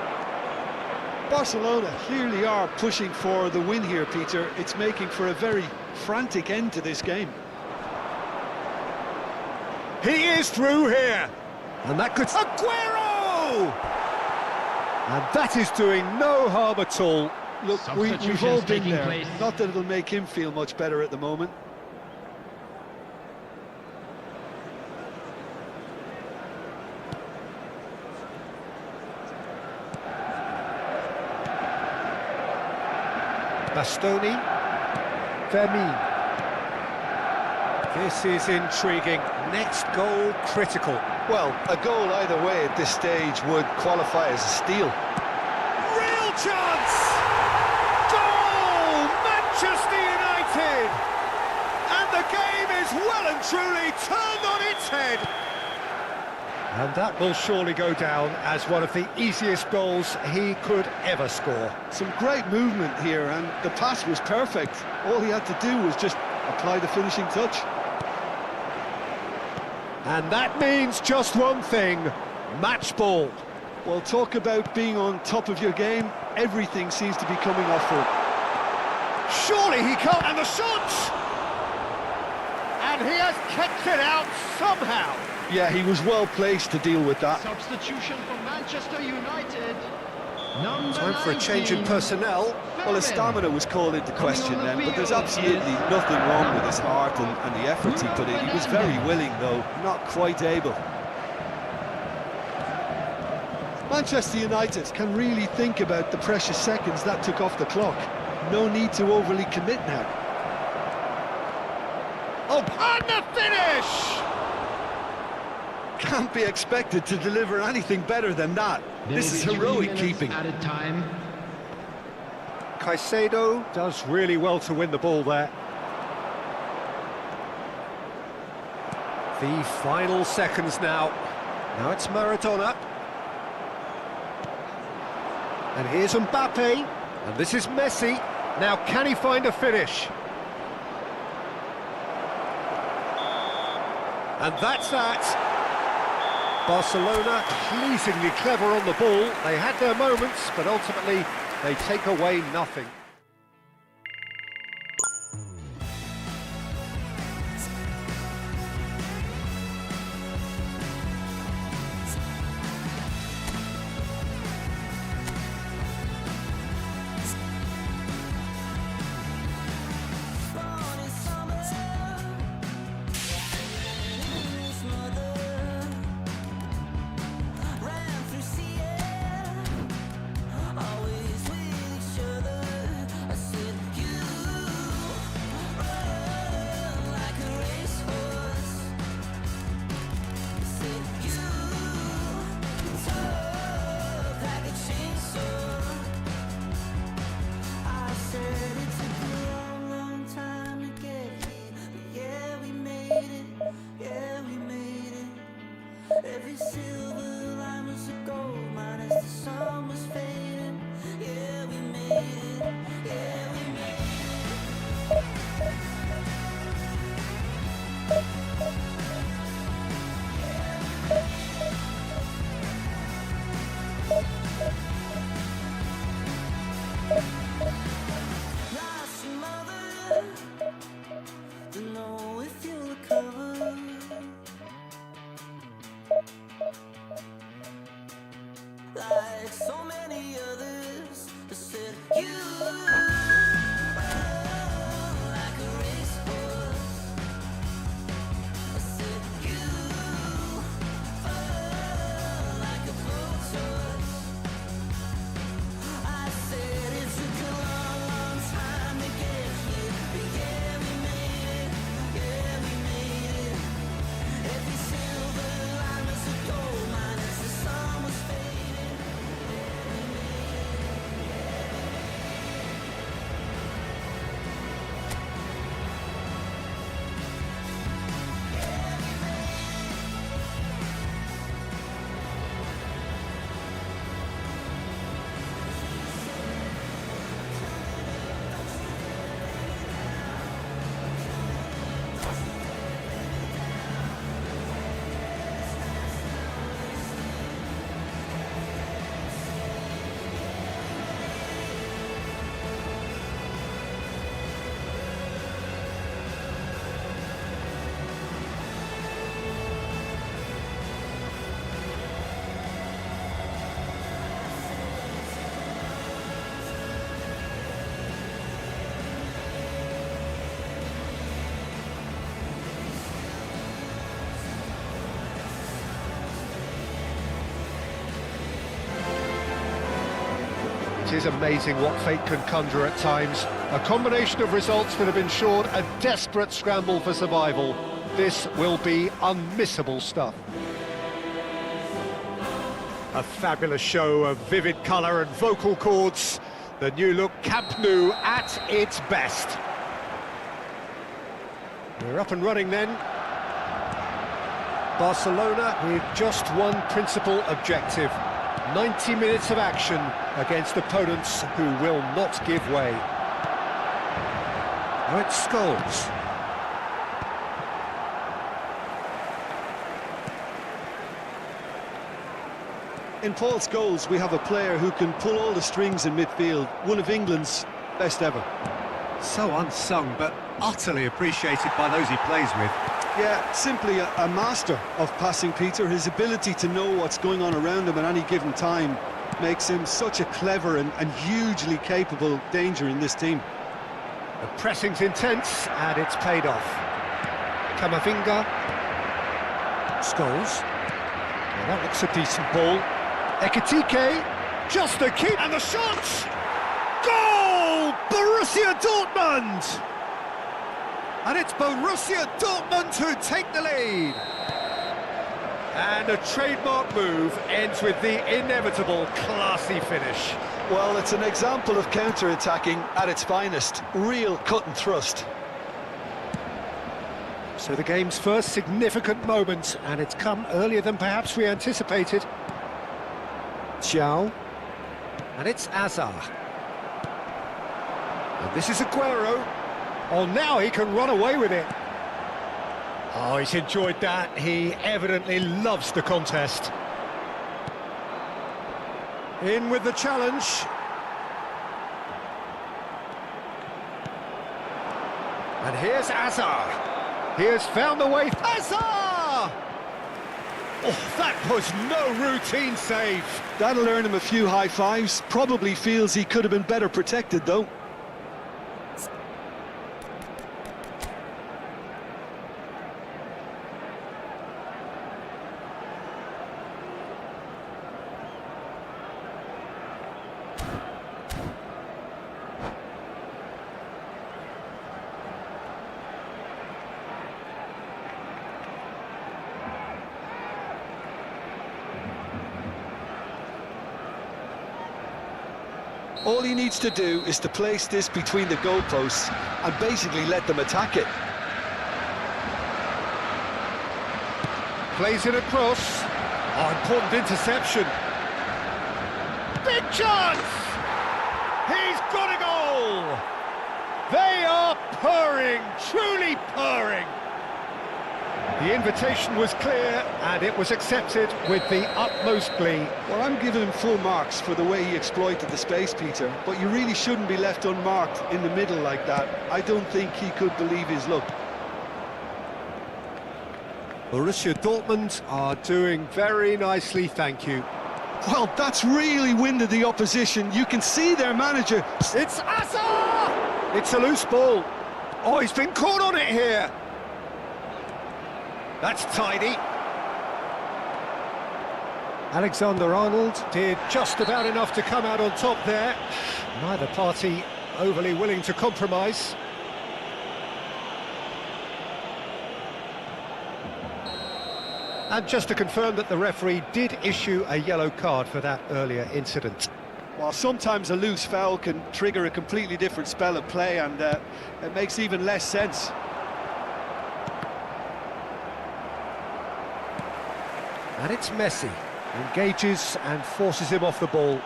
Barcelona clearly are pushing for the win here, Peter. It's making for a very frantic end to this game. He is through here! And that could... Aguero! And that is doing no harm at all. Look, we've all Substitutions been taking there. place. Not that it'll make him feel much better at the moment. Bastoni. Fermin. This is intriguing. Next goal critical. Well, a goal either way at this stage would qualify as a steal. Real chance! Goal! Manchester United! And the game is well and truly turned on its head. And that will surely go down as one of the easiest goals he could ever score. Some great movement here, and the pass was perfect. All he had to do was just apply the finishing touch. And that means just one thing, match ball. Well, talk about being on top of your game. Everything seems to be coming off for him. Surely he can't, and the shot! And he has kept it out somehow. Yeah, he was well placed to deal with that. Substitution for Manchester United. Number Time for a change in 19. personnel. Well, his stamina was called into question then, but there's absolutely nothing wrong with his heart and the efforts he put in. He was very willing, though, not quite able. Manchester United can really think about the precious seconds that took off the clock. No need to overly commit now. Oh, and the finish! Can't be expected to deliver anything better than that. There This will is be 3 heroic minutes keeping. Added time. Caicedo does really well to win the ball there. The final seconds now. Now it's Maradona. And here's Mbappe. And this is Messi. Now can he find a finish? And that's that. Barcelona pleasingly clever on the ball. They had their moments, but ultimately they take away nothing. It is amazing what fate can conjure at times. A combination of results that have ensured a desperate scramble for survival. This will be unmissable stuff. A fabulous show of vivid colour and vocal cords. The new look Camp Nou at its best. We're up and running then. Barcelona with just one principal objective. 90 minutes of action against opponents who will not give way. Now it's Scholes. In Paul Scholes, we have a player who can pull all the strings in midfield, one of England's best ever. So unsung, but utterly appreciated by those he plays with. Yeah, simply a master of passing, Peter. His ability to know what's going on around him at any given time makes him such a clever and hugely capable danger in this team. The pressing's intense, and it's paid off. Camavinga. Scholes. Well, that looks a decent ball. Ekitike. Just a keep, and the shot! Goal! Borussia Dortmund! And it's Borussia Dortmund who take the lead. And a trademark move ends with the inevitable classy finish. Well, it's an example of counter-attacking at its finest. Real cut and thrust. So the game's first significant moment, and it's come earlier than perhaps we anticipated. Xiao. And it's Azar. And this is Aguero. Oh, now he can run away with it. Oh, he's enjoyed that. He evidently loves the contest. In with the challenge. And here's Azar. He has found the way. Azar! Oh, that was no routine save. That'll earn him a few high fives. Probably feels he could have been better protected, though. All he needs to do is to place this between the goalposts and basically let them attack it. Plays it across. Oh, important interception. Big chance! He's got a goal! They are purring, truly purring. The invitation was clear, and it was accepted with the utmost glee. Well, I'm giving him full marks for the way he exploited the space, Peter, but you really shouldn't be left unmarked in the middle like that. I don't think he could believe his luck. Borussia Dortmund are doing very nicely, thank you. Well, that's really winded the opposition. You can see their manager. It's Azar! It's a loose ball. Oh, he's been caught on it here. That's tidy. Alexander-Arnold did just about enough to come out on top there. Neither party overly willing to compromise. And just to confirm that the referee did issue a yellow card for that earlier incident. While sometimes a loose foul can trigger a completely different spell of play, and it makes even less sense. And it's Messi, engages and forces him off the ball.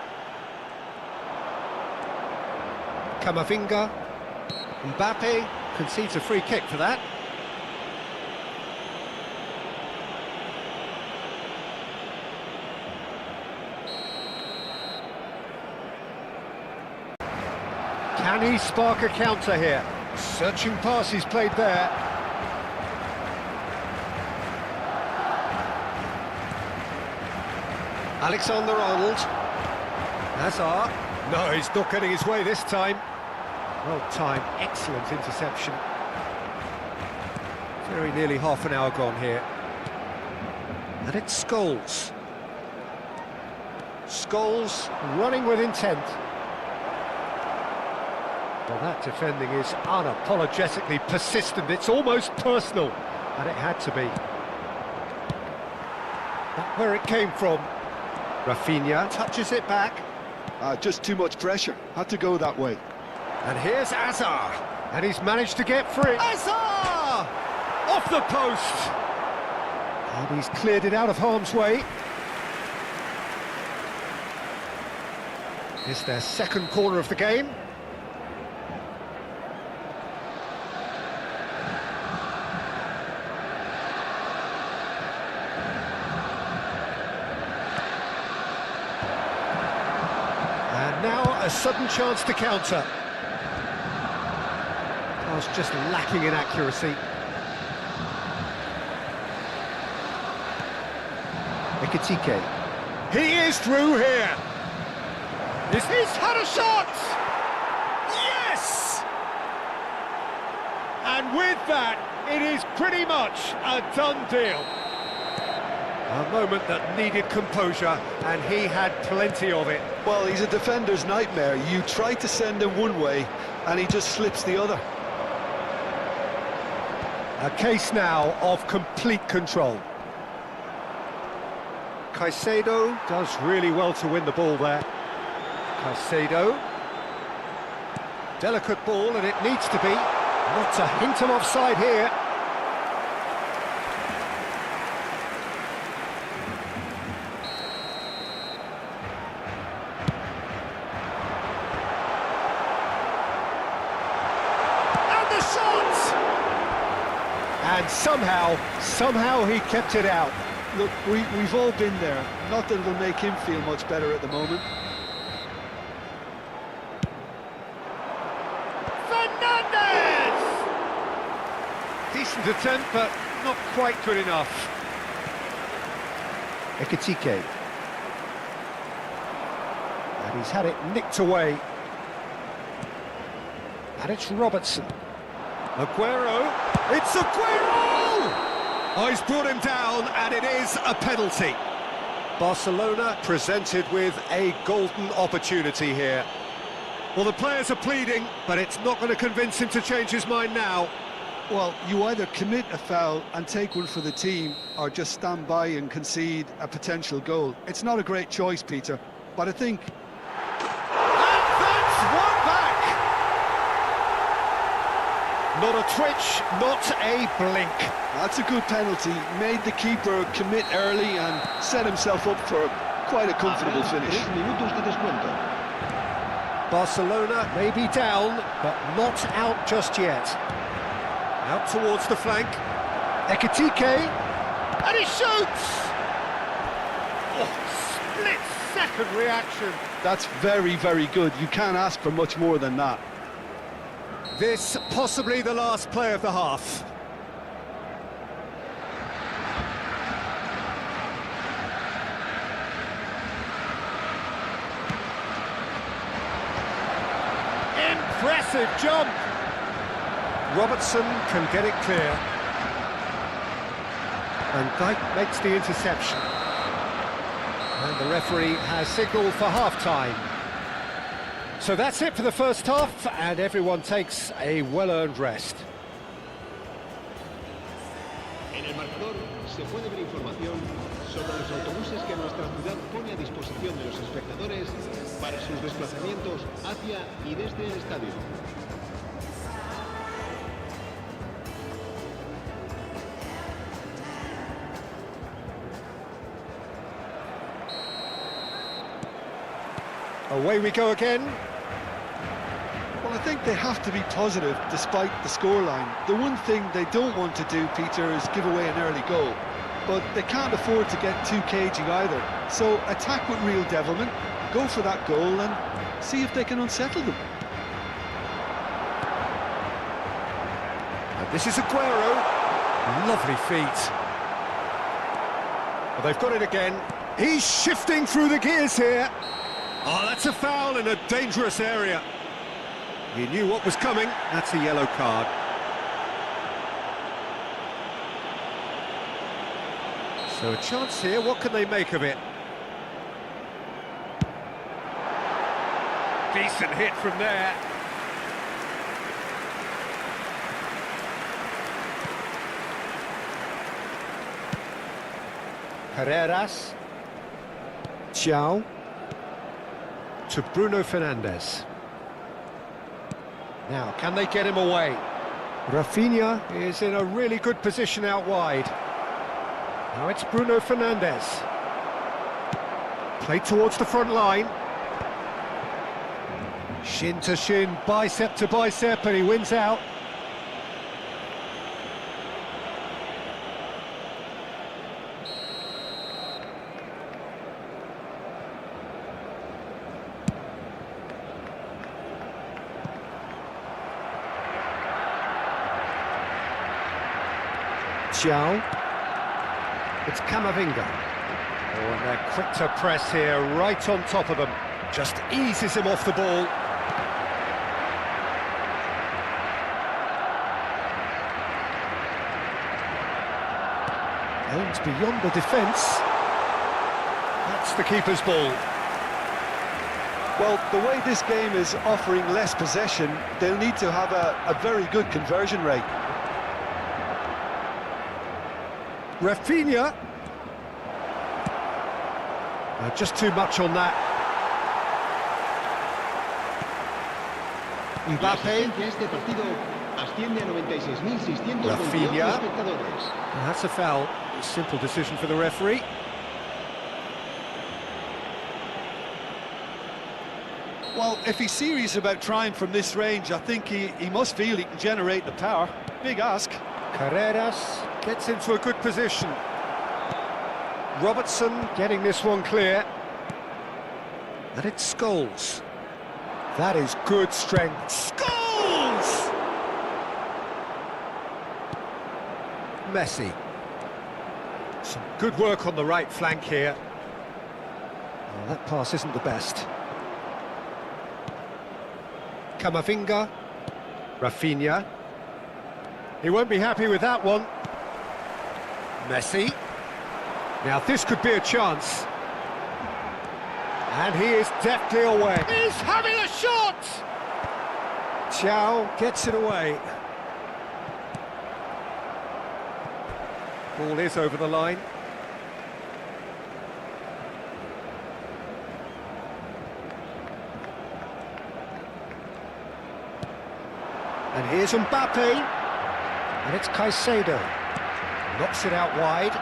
Camavinga, Mbappe concedes a free kick for that. Can he spark a counter here? Searching passes played there. Alexander-Arnold. Hazard. No, he's not getting his way this time. Well timed, excellent interception. Very nearly half an hour gone here. And it's Scholes. Scholes running with intent. Well, that defending is unapologetically persistent. It's almost personal, and it had to be. That's where it came from. Rafinha touches it back. Just too much pressure. Had to go that way. And here's Azar. And he's managed to get free. Azar! Off the post! And he's cleared it out of harm's way. It's their second corner of the game. And now a sudden chance to counter. Pass just lacking in accuracy. Ekitike. He is through here. He's had a shot! Yes! And with that, it is pretty much a done deal. A moment that needed composure, and he had plenty of it. Well, he's a defender's nightmare. You try to send him one way, and he just slips the other. A case now of complete control. Caicedo does really well to win the ball there. Caicedo. Delicate ball, and it needs to be. Not a hint of offside here. And the shot! And somehow he kept it out. Look, we've all been there. Not that it'll make him feel much better at the moment. Fernandez! Decent attempt, but not quite good enough. Ekitike. And he's had it nicked away. And it's Robertson. Aguero. It's Aguero! Oh, he's brought him down, and it is a penalty. Barcelona presented with a golden opportunity here. Well, the players are pleading, but it's not going to convince him to change his mind now. Well, you either commit a foul and take one for the team, or just stand by and concede a potential goal. It's not a great choice, Peter, but I think... And that's one back! Not a twitch, not a blink. That's a good penalty. Made the keeper commit early and set himself up for quite a comfortable finish. 3 minutos de descuento. Barcelona may be down, but not out just yet. Out towards the flank. Ekitike. And he shoots! Oh, split-second reaction. That's very, very good. You can't ask for much more than that. This possibly the last play of the half. Impressive jump. Robertson can get it clear. And Dijk makes the interception. And the referee has signalled for half-time. So that's it for the first half, and everyone takes a well-earned rest. En el marcador se puede ver información sobre los autobuses que nuestra ciudad pone a disposición de los espectadores para sus desplazamientos hacia y desde el estadio. Away we go again. Well, I think they have to be positive despite the scoreline. The one thing they don't want to do, Peter, is give away an early goal. But they can't afford to get too cagey either. So attack with real devilment, go for that goal and see if they can unsettle them. And this is Aguero. Lovely feet. Well, they've got it again. He's shifting through the gears here. Oh, that's a foul in a dangerous area. He knew what was coming. That's a yellow card. So a chance here. What can they make of it? Decent hit from there. Carreras. Thiaw. To Bruno Fernandes. Now, can they get him away? Rafinha is in a really good position out wide. Now it's Bruno Fernandes. Played towards the front line. Shin to shin, bicep to bicep, and he wins out. Thiaw. It's Camavinga. Oh, and they're quick to press here, right on top of them. Just eases him off the ball. Aims beyond the defence. That's the keeper's ball. Well, the way this game is offering less possession, they'll need to have a very good conversion rate. Rafinha. Just too much on that. La Mbappe. asistencia a este partido asciende a 96.628 Rafinha. espectadores. That's a foul. Simple decision for the referee. Well, if he's serious about trying from this range, I think he must feel he can generate the power. Big ask. Carreras gets into a good position. Robertson getting this one clear. And it's Scholes. That is good strength. Scholes! Messi. Some good work on the right flank here. Well, that pass isn't the best. Camavinga. Rafinha. He won't be happy with that one. Messi. Now this could be a chance. And he is deftly away. He's having a shot! Thiaw gets it away. Ball is over the line. And here's Mbappe. And it's Caicedo. Knocks it out wide.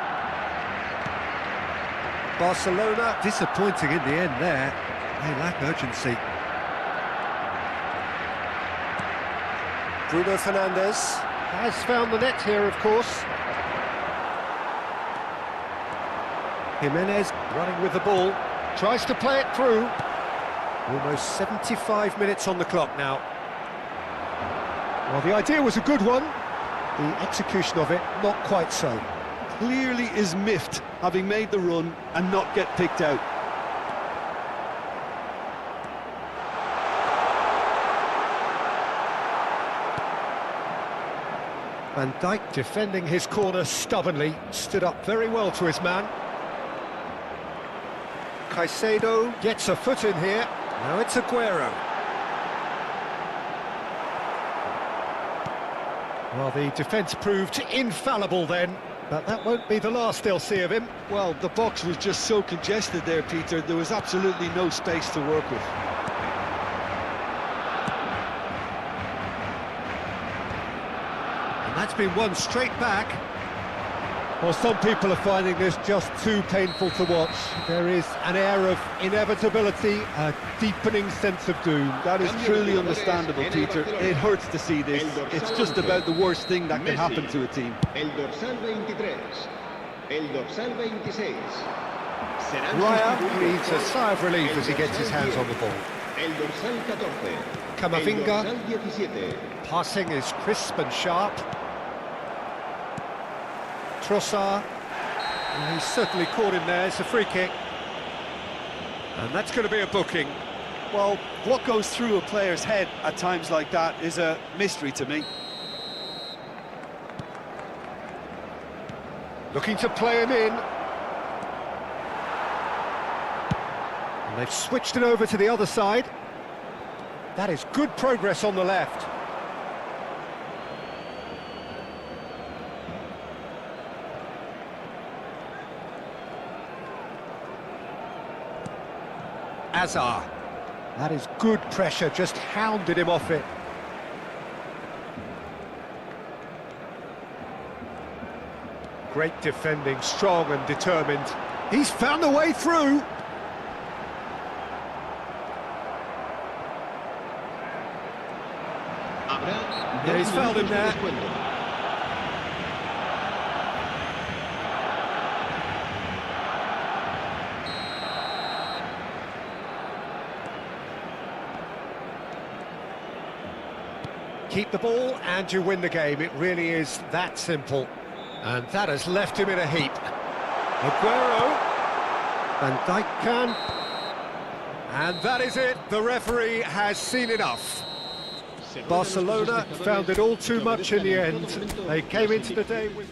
Barcelona disappointing in the end there. They lack urgency. Bruno Fernandes has found the net here, of course. Jimenez running with the ball. Tries to play it through. Almost 75 minutes on the clock now. Well, the idea was a good one. The execution of it, not quite so. Clearly is miffed, having made the run and not get picked out. Van Dijk defending his corner stubbornly, stood up very well to his man. Caicedo gets a foot in here. Now it's Aguero. Well, the defence proved infallible then, but that won't be the last they'll see of him. Well, the box was just so congested there, Peter. There was absolutely no space to work with. And that's been won straight back. Well, some people are finding this just too painful to watch. There is an air of inevitability, a deepening sense of doom. That is truly understandable, Peter. It hurts to see this. It's just about the worst thing that can happen to a team. El dorsal 23. El dorsal 26. Serán Raya sustituidos breathes a por sigh of relief el as he gets his dorsal hands 10, on the ball. El dorsal 14. Camavinga. El dorsal 17. Passing is crisp and sharp. Trossard. And he's certainly caught him there. It's a free kick. And that's going to be a booking. Well, what goes through a player's head at times like that is a mystery to me. Looking to play him in. And they've switched it over to the other side. That is good progress on the left. Hazard. That is good pressure, just hounded him off it. Great defending, strong and determined. He's found a way through. Yeah, he's fouled him there. Keep the ball and you win the game. It really is that simple. And that has left him in a heap. Aguero. Van Dijk can. And that is it. The referee has seen enough. Barcelona found it all too much in the end. They came into the day with...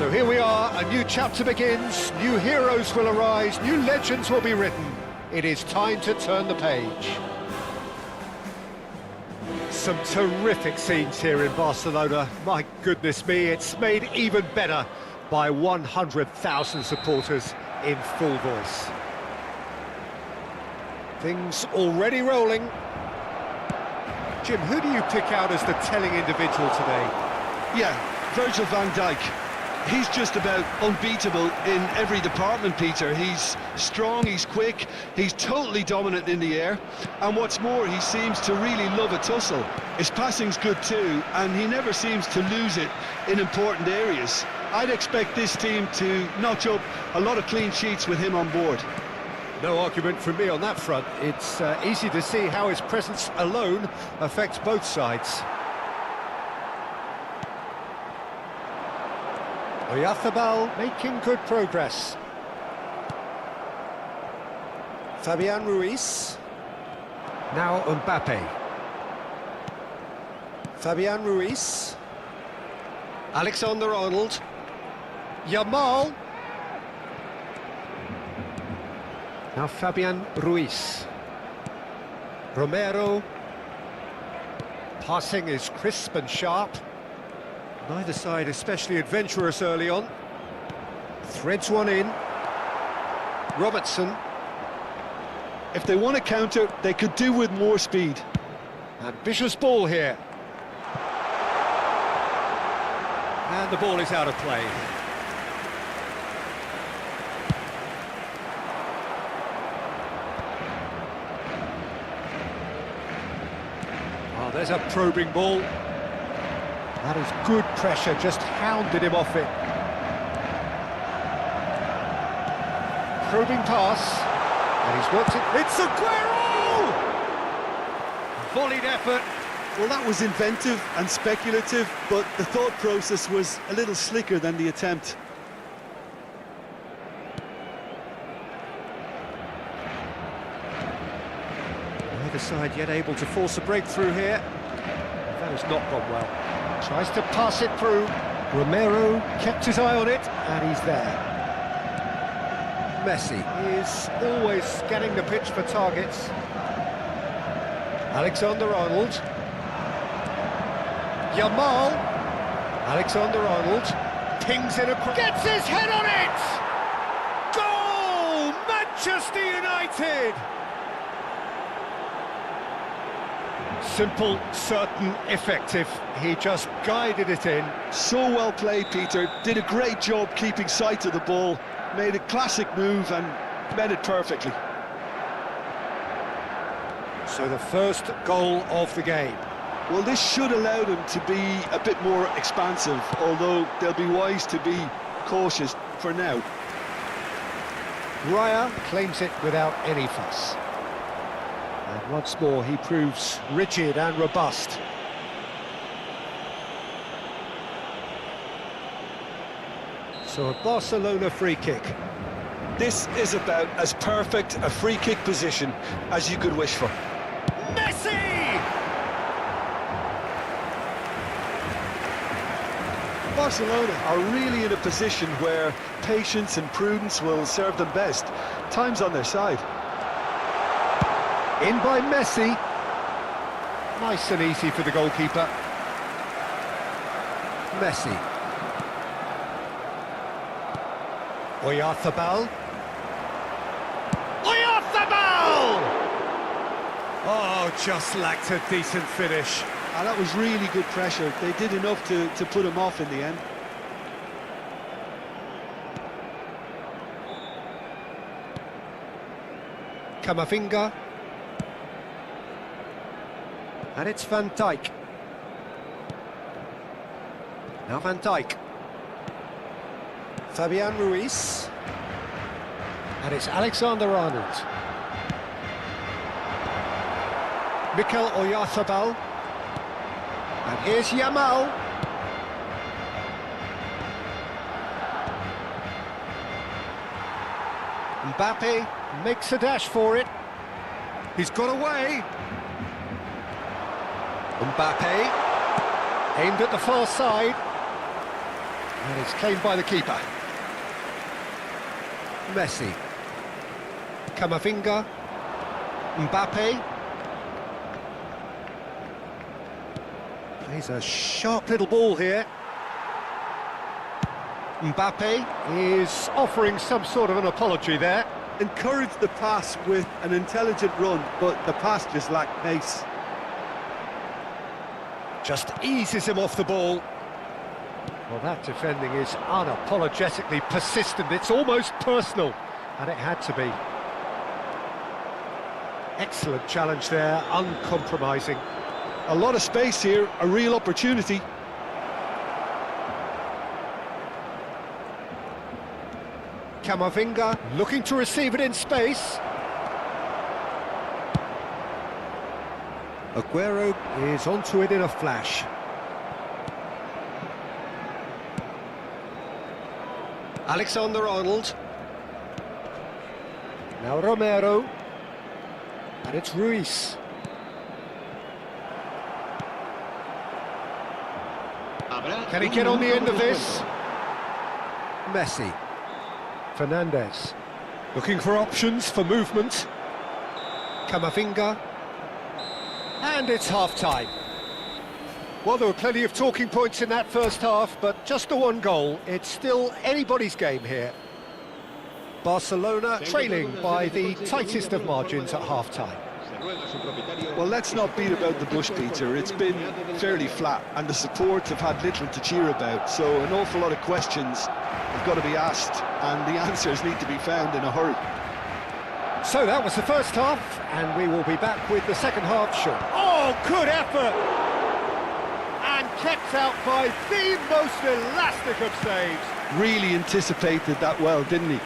So here we are, a new chapter begins, new heroes will arise, new legends will be written. It is time to turn the page. Some terrific scenes here in Barcelona. My goodness me, it's made even better by 100,000 supporters in full voice. Things already rolling. Jim, who do you pick out as the telling individual today? Yeah, Virgil van Dijk. He's just about unbeatable in every department, Peter. He's strong, he's quick, he's totally dominant in the air, and what's more, he seems to really love a tussle. His passing's good too, and he never seems to lose it in important areas. I'd expect this team to notch up a lot of clean sheets with him on board. No argument from me on that front. It's easy to see how his presence alone affects both sides. Oyarzabal making good progress. Fabian Ruiz. Now Mbappe. Fabian Ruiz. Alexander-Arnold. Yamal. Now Fabian Ruiz. Romero. Passing is crisp and sharp. Neither side especially adventurous early on. Threads one in. Robertson. If they want to counter, they could do with more speed. Ambitious ball here. And the ball is out of play. Oh, there's a probing ball. That is good pressure, just hounded him off it. Probing pass. And he's worked it. It's Aguero! Volleyed effort. Well, that was inventive and speculative, but the thought process was a little slicker than the attempt. Neither side yet able to force a breakthrough here. That has not gone well. Tries to pass it through. Romero kept his eye on it, and he's there. Messi is always scanning the pitch for targets. Alexander-Arnold. Yamal. Alexander-Arnold pings it across. Gets his head on it! Goal! Manchester United! Simple, certain, effective. He just guided it in. So well played, Peter. Did a great job keeping sight of the ball. Made a classic move and met it perfectly. So the first goal of the game. Well, this should allow them to be a bit more expansive, although they'll be wise to be cautious for now. Raya claims it without any fuss. And once more he proves rigid and robust. So a Barcelona free kick. This is about as perfect a free kick position as you could wish for. Messi! Barcelona are really in a position where patience and prudence will serve them best. Time's on their side. In by Messi. Nice and easy for the goalkeeper. Messi. Oyarzabal. Oyarzabal! Oh, just lacked a decent finish. And that was really good pressure. They did enough to put him off in the end. Camavinga. And it's Van Dijk. Now Van Dijk. Fabian Ruiz. And it's Alexander-Arnold. Mikel Oyarzabal. And here's Yamal. Mbappe makes a dash for it. He's got away. Mbappe aimed at the far side. And it's claimed by the keeper. Messi. Camavinga. Mbappe. Plays a sharp little ball here. Mbappe is offering some sort of an apology there. Encouraged the pass with an intelligent run, but the pass just lacked pace. Just eases him off the ball. Well, that defending is unapologetically persistent. It's almost personal, and it had to be. Excellent challenge there, uncompromising. A lot of space here, a real opportunity. Camavinga looking to receive it in space. Aguero is onto it in a flash. Alexander-Arnold. Now Romero. And it's Ruiz. Can he get on the end of this? Messi. Fernandes. Looking for options for movement. Camavinga. And it's half-time. Well, there were plenty of talking points in that first half, but just the one goal. It's still anybody's game here. Barcelona trailing by the tightest of margins at half-time. Well, let's not beat about the bush, Peter. It's been fairly flat, and the support have had little to cheer about, so an awful lot of questions have got to be asked, and the answers need to be found in a hurry. So that was the first half, and we will be back with the second half shortly. Oh, good effort! And kept out by the most elastic of saves. Really anticipated that well, didn't he?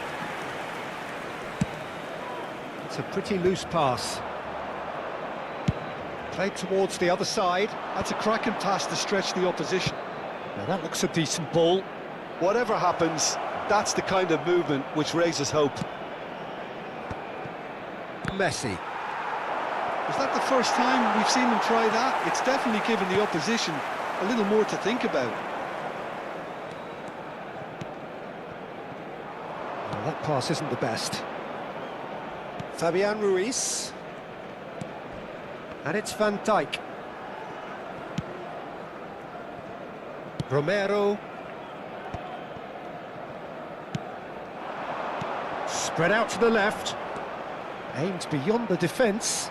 It's a pretty loose pass. Played towards the other side. That's a cracking pass to stretch the opposition. Now that looks a decent ball. Whatever happens, that's the kind of movement which raises hope. Messi. Is that the first time we've seen them try that? It's definitely given the opposition a little more to think about. Well, that pass isn't the best. Fabian Ruiz. And it's Van Dijk. Romero. Spread out to the left. Aimed beyond the defence.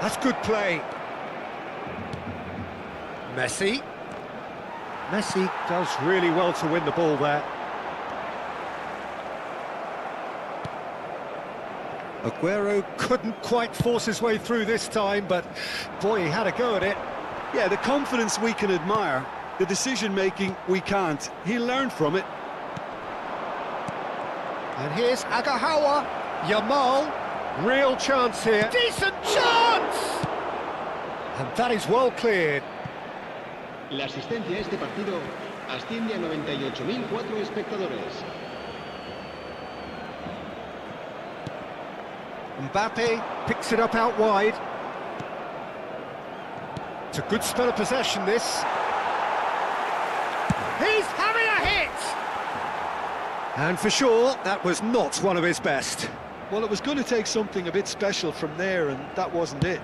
That's good play. Messi. Messi does really well to win the ball there. Aguero couldn't quite force his way through this time, but boy, he had a go at it. Yeah, the confidence we can admire, the decision-making we can't. He'll learn from it. And here's Agahawa. Yamal. Real chance here. Decent chance! And that is well cleared. La asistencia a este partido asciende a 98.004 espectadores. Mbappe picks it up out wide. It's a good spell of possession, this. He's having a hit! And for sure, that was not one of his best. Well, it was going to take something a bit special from there, and that wasn't it.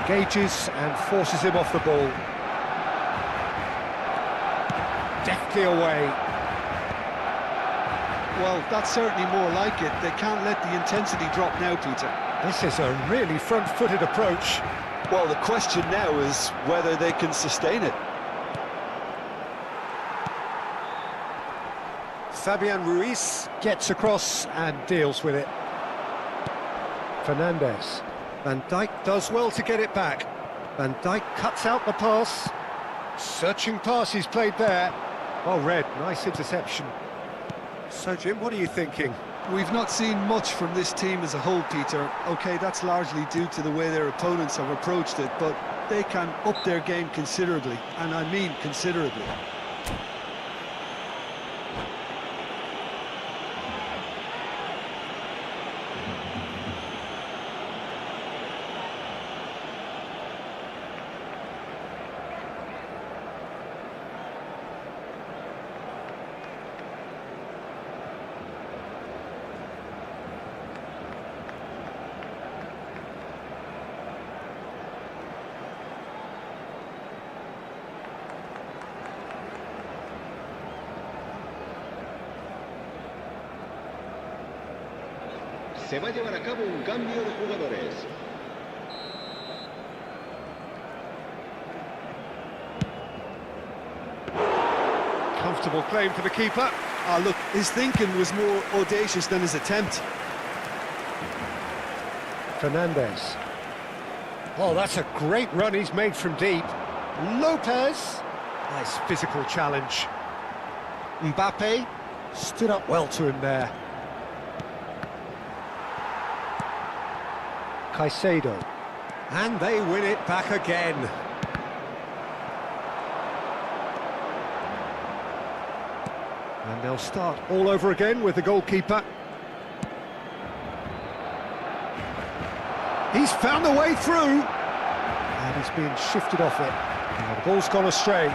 Engages and forces him off the ball. Deftly away. Well, that's certainly more like it. They can't let the intensity drop now, Peter. This is a really front-footed approach. Well, the question now is whether they can sustain it. Fabian Ruiz gets across and deals with it. Fernandes. Van Dijk does well to get it back. Van Dijk cuts out the pass. Searching pass he's played there. Well read, nice interception. So, Jim, what are you thinking? We've not seen much from this team as a whole, Peter. OK, that's largely due to the way their opponents have approached it, but they can up their game considerably, and I mean considerably. Se va a llevar a cabo un cambio de jugadores. Comfortable claim for the keeper. Ah, look, his thinking was more audacious than his attempt. Fernandes. Oh, that's a great run he's made from deep. Lopez. Nice physical challenge. Mbappe stood up well to him there. Caicedo. And they win it back again. And they'll start all over again with the goalkeeper. He's found the way through. And he's being shifted off it. And the ball's gone astray.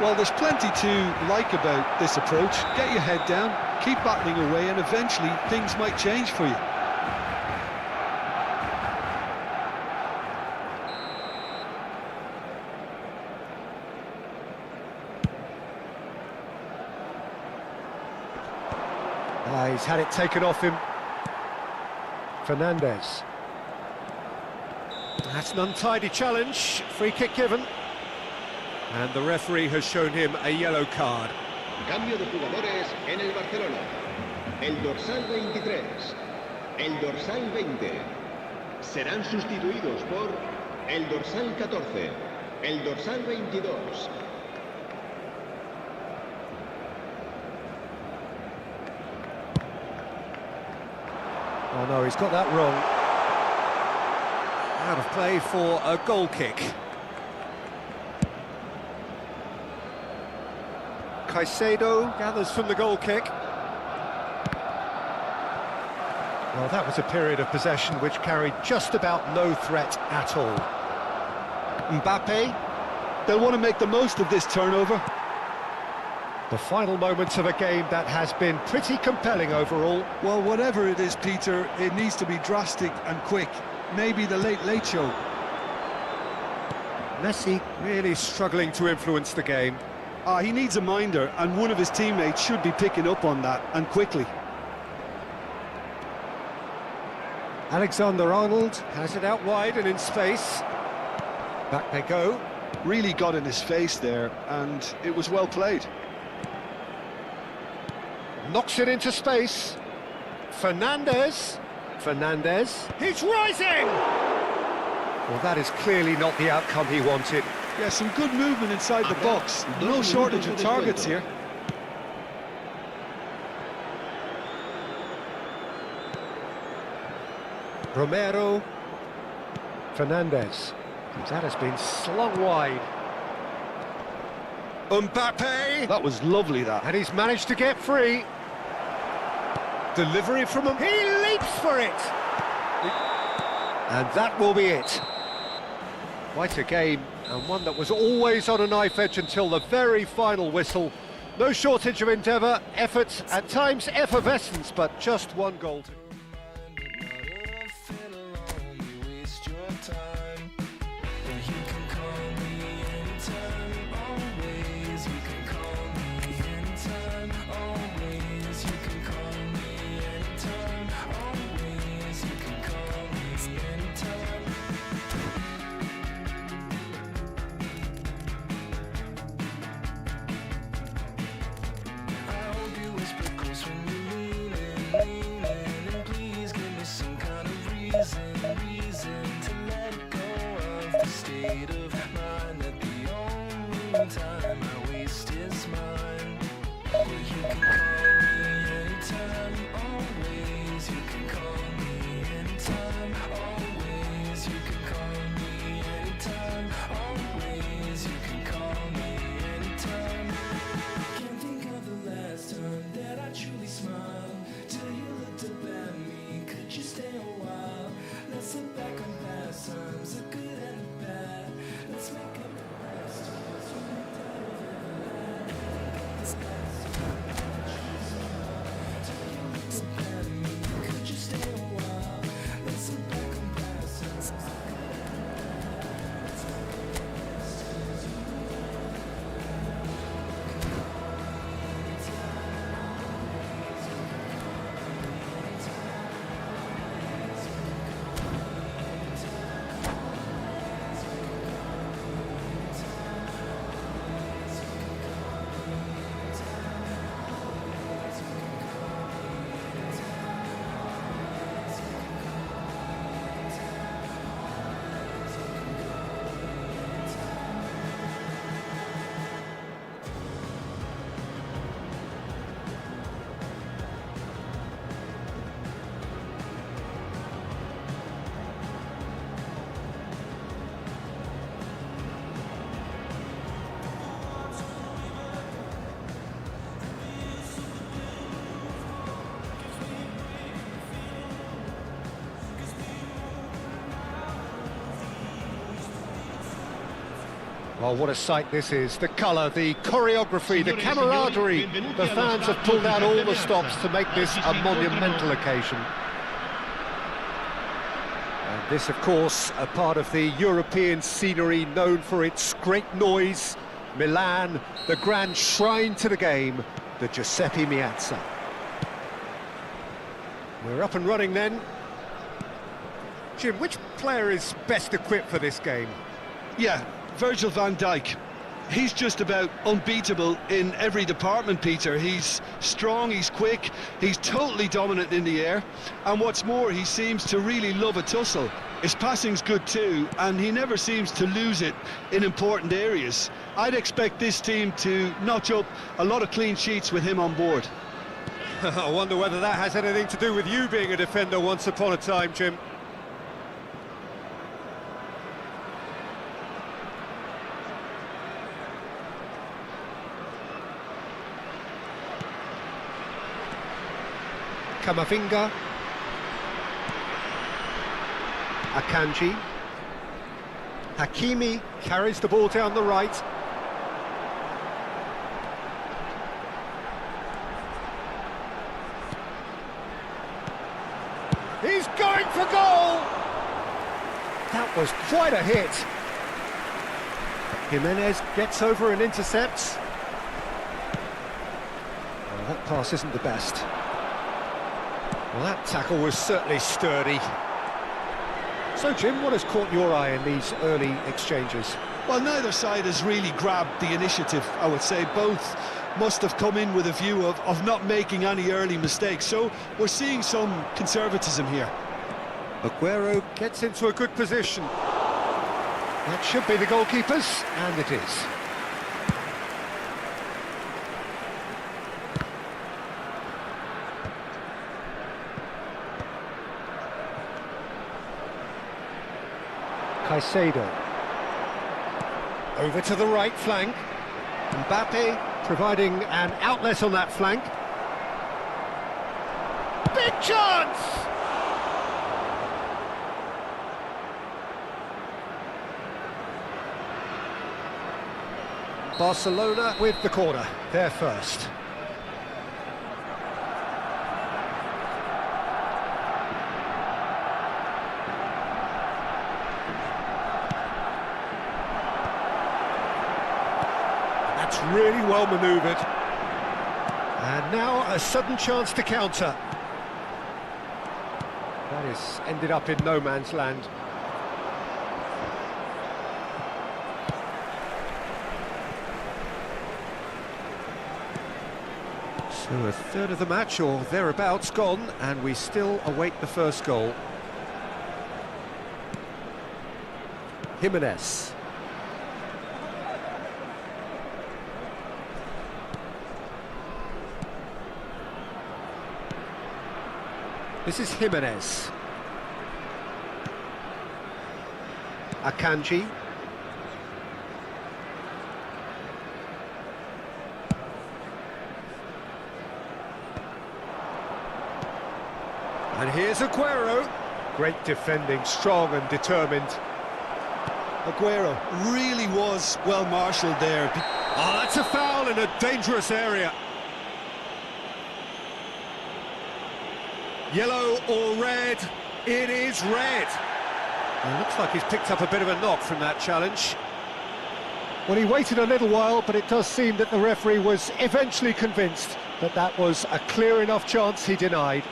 Well, there's plenty to like about this approach. Get your head down, keep battling away, and eventually things might change for you. He's had it taken off him. Fernandez. That's an untidy challenge. Free kick given. And the referee has shown him a yellow card. Cambio de jugadores en el Barcelona. El dorsal 23, el dorsal 20 serán sustituidos por el dorsal 14, el dorsal 22. Oh no, he's got that wrong. Out of play for a goal kick. Caicedo gathers from the goal kick. Well, that was a period of possession which carried just about no threat at all. Mbappe. They'll want to make the most of this turnover. The final moments of a game that has been pretty compelling overall. Well, whatever it is, Peter, it needs to be drastic and quick. Maybe the late show. Messi really struggling to influence the game. He needs a minder, and one of his teammates should be picking up on that, and quickly. Alexander-Arnold has it out wide and in space. Back they go. Really got in his face there, and it was well played. Knocks it into space. Fernandez. Fernandez. He's rising! Well, that is clearly not the outcome he wanted. Yeah, some good movement inside the box. No shortage of targets here. Romero. Fernandez. That has been slung wide. Mbappe! That was lovely, that. And he's managed to get free. Delivery from him. He leaps for it! And that will be it. Quite a game, and one that was always on a knife edge until the very final whistle. No shortage of endeavour, effort, at times effervescence, but just one goal. Well, what a sight this is. The colour, the choreography, the camaraderie. The fans have pulled out all the stops to make this a monumental occasion. And this, of course, a part of the European scenery known for its great noise. Milan, the grand shrine to the game, the Giuseppe Meazza. We're up and running then. Jim, which player is best equipped for this game? Yeah, Virgil van Dijk. He's just about unbeatable in every department, Peter. He's strong, he's quick, he's totally dominant in the air, and what's more, he seems to really love a tussle. His passing's good too, and he never seems to lose it in important areas. I'd expect this team to notch up a lot of clean sheets with him on board. I wonder whether that has anything to do with you being a defender once upon a time, Jim. Camavinga. Akanji. Hakimi carries the ball down the right. He's going for goal! That was quite a hit. Jimenez gets over and intercepts. Well, that pass isn't the best. Well, that tackle was certainly sturdy. So, Jim, what has caught your eye in these early exchanges? Well, neither side has really grabbed the initiative, I would say. Both must have come in with a view of not making any early mistakes. So we're seeing some conservatism here. Aguero gets into a good position. That should be the goalkeeper's, and it is. Caicedo. Over to the right flank. Mbappe providing an outlet on that flank. Big chance! Barcelona with the corner, they're first. That's really well manoeuvred. And now a sudden chance to counter. That has ended up in no man's land. So a third of the match or thereabouts gone, and we still await the first goal. Jimenez. This is Jimenez. Akanji. And here's Aguero. Great defending, strong and determined. Aguero really was well marshalled there. Oh, that's a foul in a dangerous area. Yellow or red? It is red. It looks like he's picked up a bit of a knock from that challenge. Well, he waited a little while, but it does seem that the referee was eventually convinced that that was a clear enough chance he denied.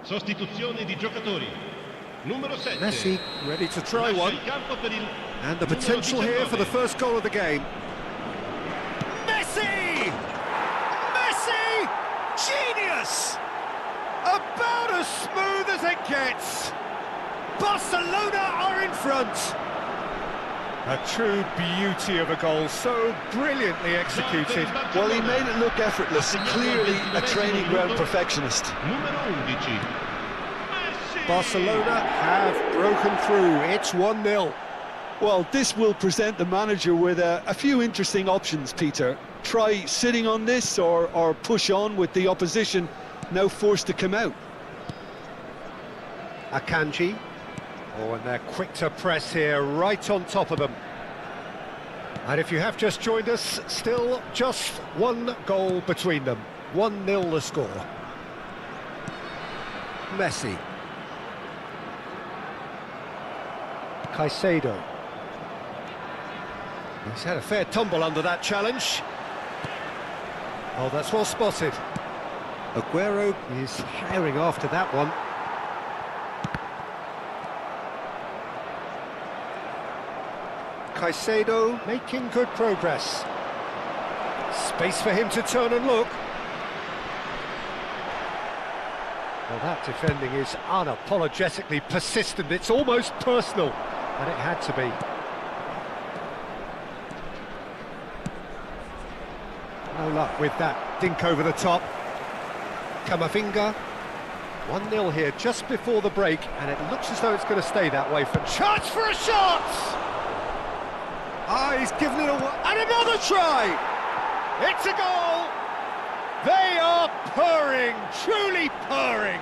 Sostituzione di giocatori. Numero 7. Messi ready to try Lascia one. il campo per il And the numero potential here for the 19. first goal of the game. Messi! Messi! Genius! About as smooth as it gets. Barcelona are in front. A true beauty of a goal, so brilliantly executed. Well, he made it look effortless, clearly a training ground perfectionist. Numero 11. Barcelona have broken through. It's 1-0. Well, this will present the manager with a few interesting options, Peter. Try sitting on this or push on with the opposition now forced to come out. Akanji. Oh, and they're quick to press here, right on top of them. And if you have just joined us, still just one goal between them. 1-0 the score. Messi. Caicedo. He's had a fair tumble under that challenge. Oh, that's well spotted. Aguero is herring after that one. Caicedo making good progress. Space for him to turn and look. Well, that defending is unapologetically persistent. It's almost personal, and it had to be. No luck with that dink over the top. Camavinga. 1-0 here just before the break, and it looks as though it's going to stay that way for chance for a shot! Ah, he's given it away. And another try! It's a goal! They are purring, truly purring.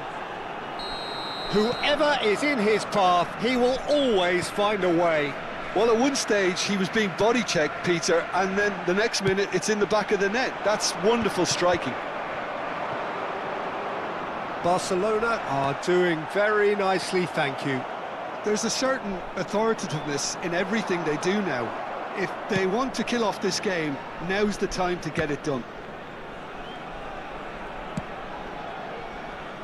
Whoever is in his path, he will always find a way. Well, at one stage he was being body checked, Peter, and then the next minute it's in the back of the net. That's wonderful striking. Barcelona are doing very nicely, thank you. There's a certain authoritativeness in everything they do now. If they want to kill off this game, now's the time to get it done.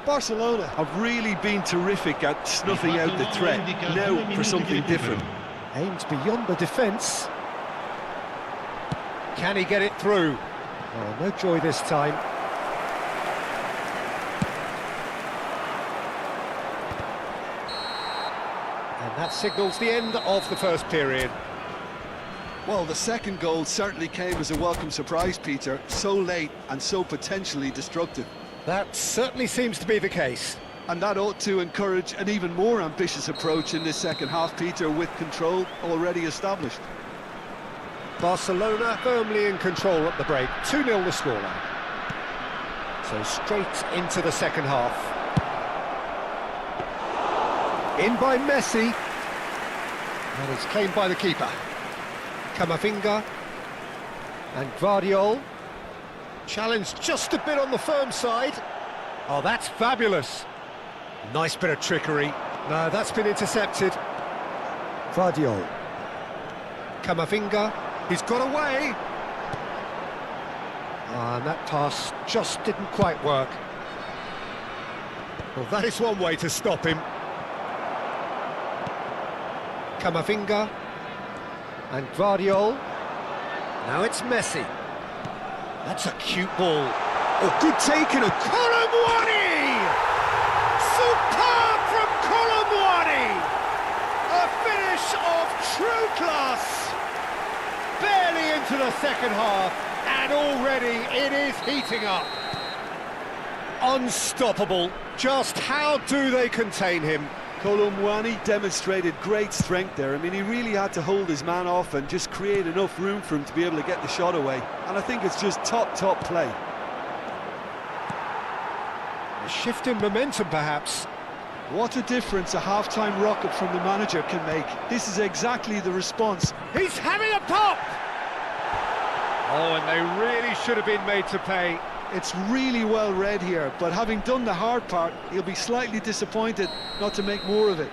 Barcelona have really been terrific at snuffing out the threat. Now for something different. Aims beyond the defence. Can he get it through? Oh, no joy this time. And that signals the end of the first period. Well, the second goal certainly came as a welcome surprise, Peter. So late and so potentially destructive. That certainly seems to be the case. And that ought to encourage an even more ambitious approach in this second half, Peter, with control already established. Barcelona firmly in control at the break. 2-0 the scoreline. So straight into the second half. In by Messi. And it's claimed by the keeper. Camavinga. And Guardiol. Challenged just a bit on the firm side. Oh, that's fabulous. Nice bit of trickery. No, that's been intercepted. Guardiol. Camavinga. He's got away. And that pass just didn't quite work. Well, that is one way to stop him. Camavinga. And Guardiol. Now it's Messi. That's a cute ball. Oh, good taken. Colomboani! Superb from Colomboani! A finish of true class. Barely into the second half, and already it is heating up. Unstoppable. Just how do they contain him? Colomboani demonstrated great strength there. I mean, he really had to hold his man off and just create enough room for him to be able to get the shot away. And I think it's just top play. A shift in momentum, perhaps. What a difference a half-time rocket from the manager can make. This is exactly the response. He's having a pop! Oh, and they really should have been made to pay. It's really well read here, but having done the hard part, he'll be slightly disappointed not to make more of it.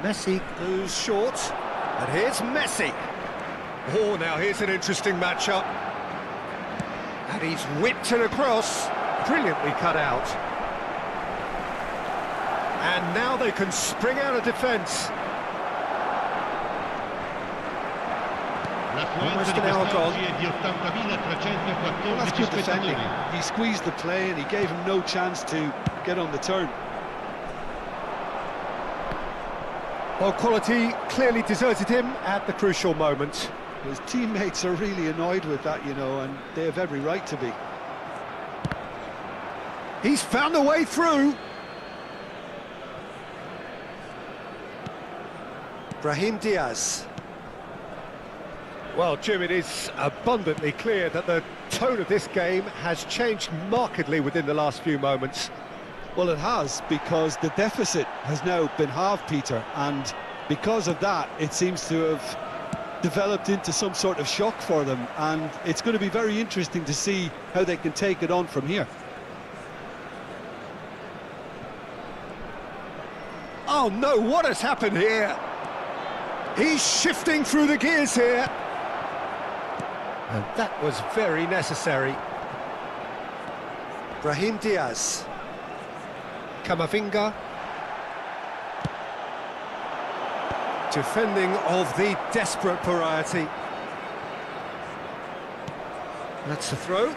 Messi goes short, and here's Messi. Oh, now here's an interesting matchup. And he's whipped it across, brilliantly cut out. And now they can spring out of defence. L'affluenza di an hour quest'oggi è di 80.314 Well, that's good defending. spettatori. He squeezed the play and he gave him no chance to get on the turn. Well, quality clearly deserted him at the crucial moment. His teammates are really annoyed with that, you know, and they have every right to be. He's found a way through. Brahim Diaz. Well, Jim, it is abundantly clear that the tone of this game has changed markedly within the last few moments. Well, it has, because the deficit has now been halved, Peter, and because of that, it seems to have developed into some sort of shock for them, and it's going to be very interesting to see how they can take it on from here. Oh no, what has happened here? He's shifting through the gears here. And that was very necessary. Brahim Diaz. Camavinga. Defending of the desperate variety. That's the throw.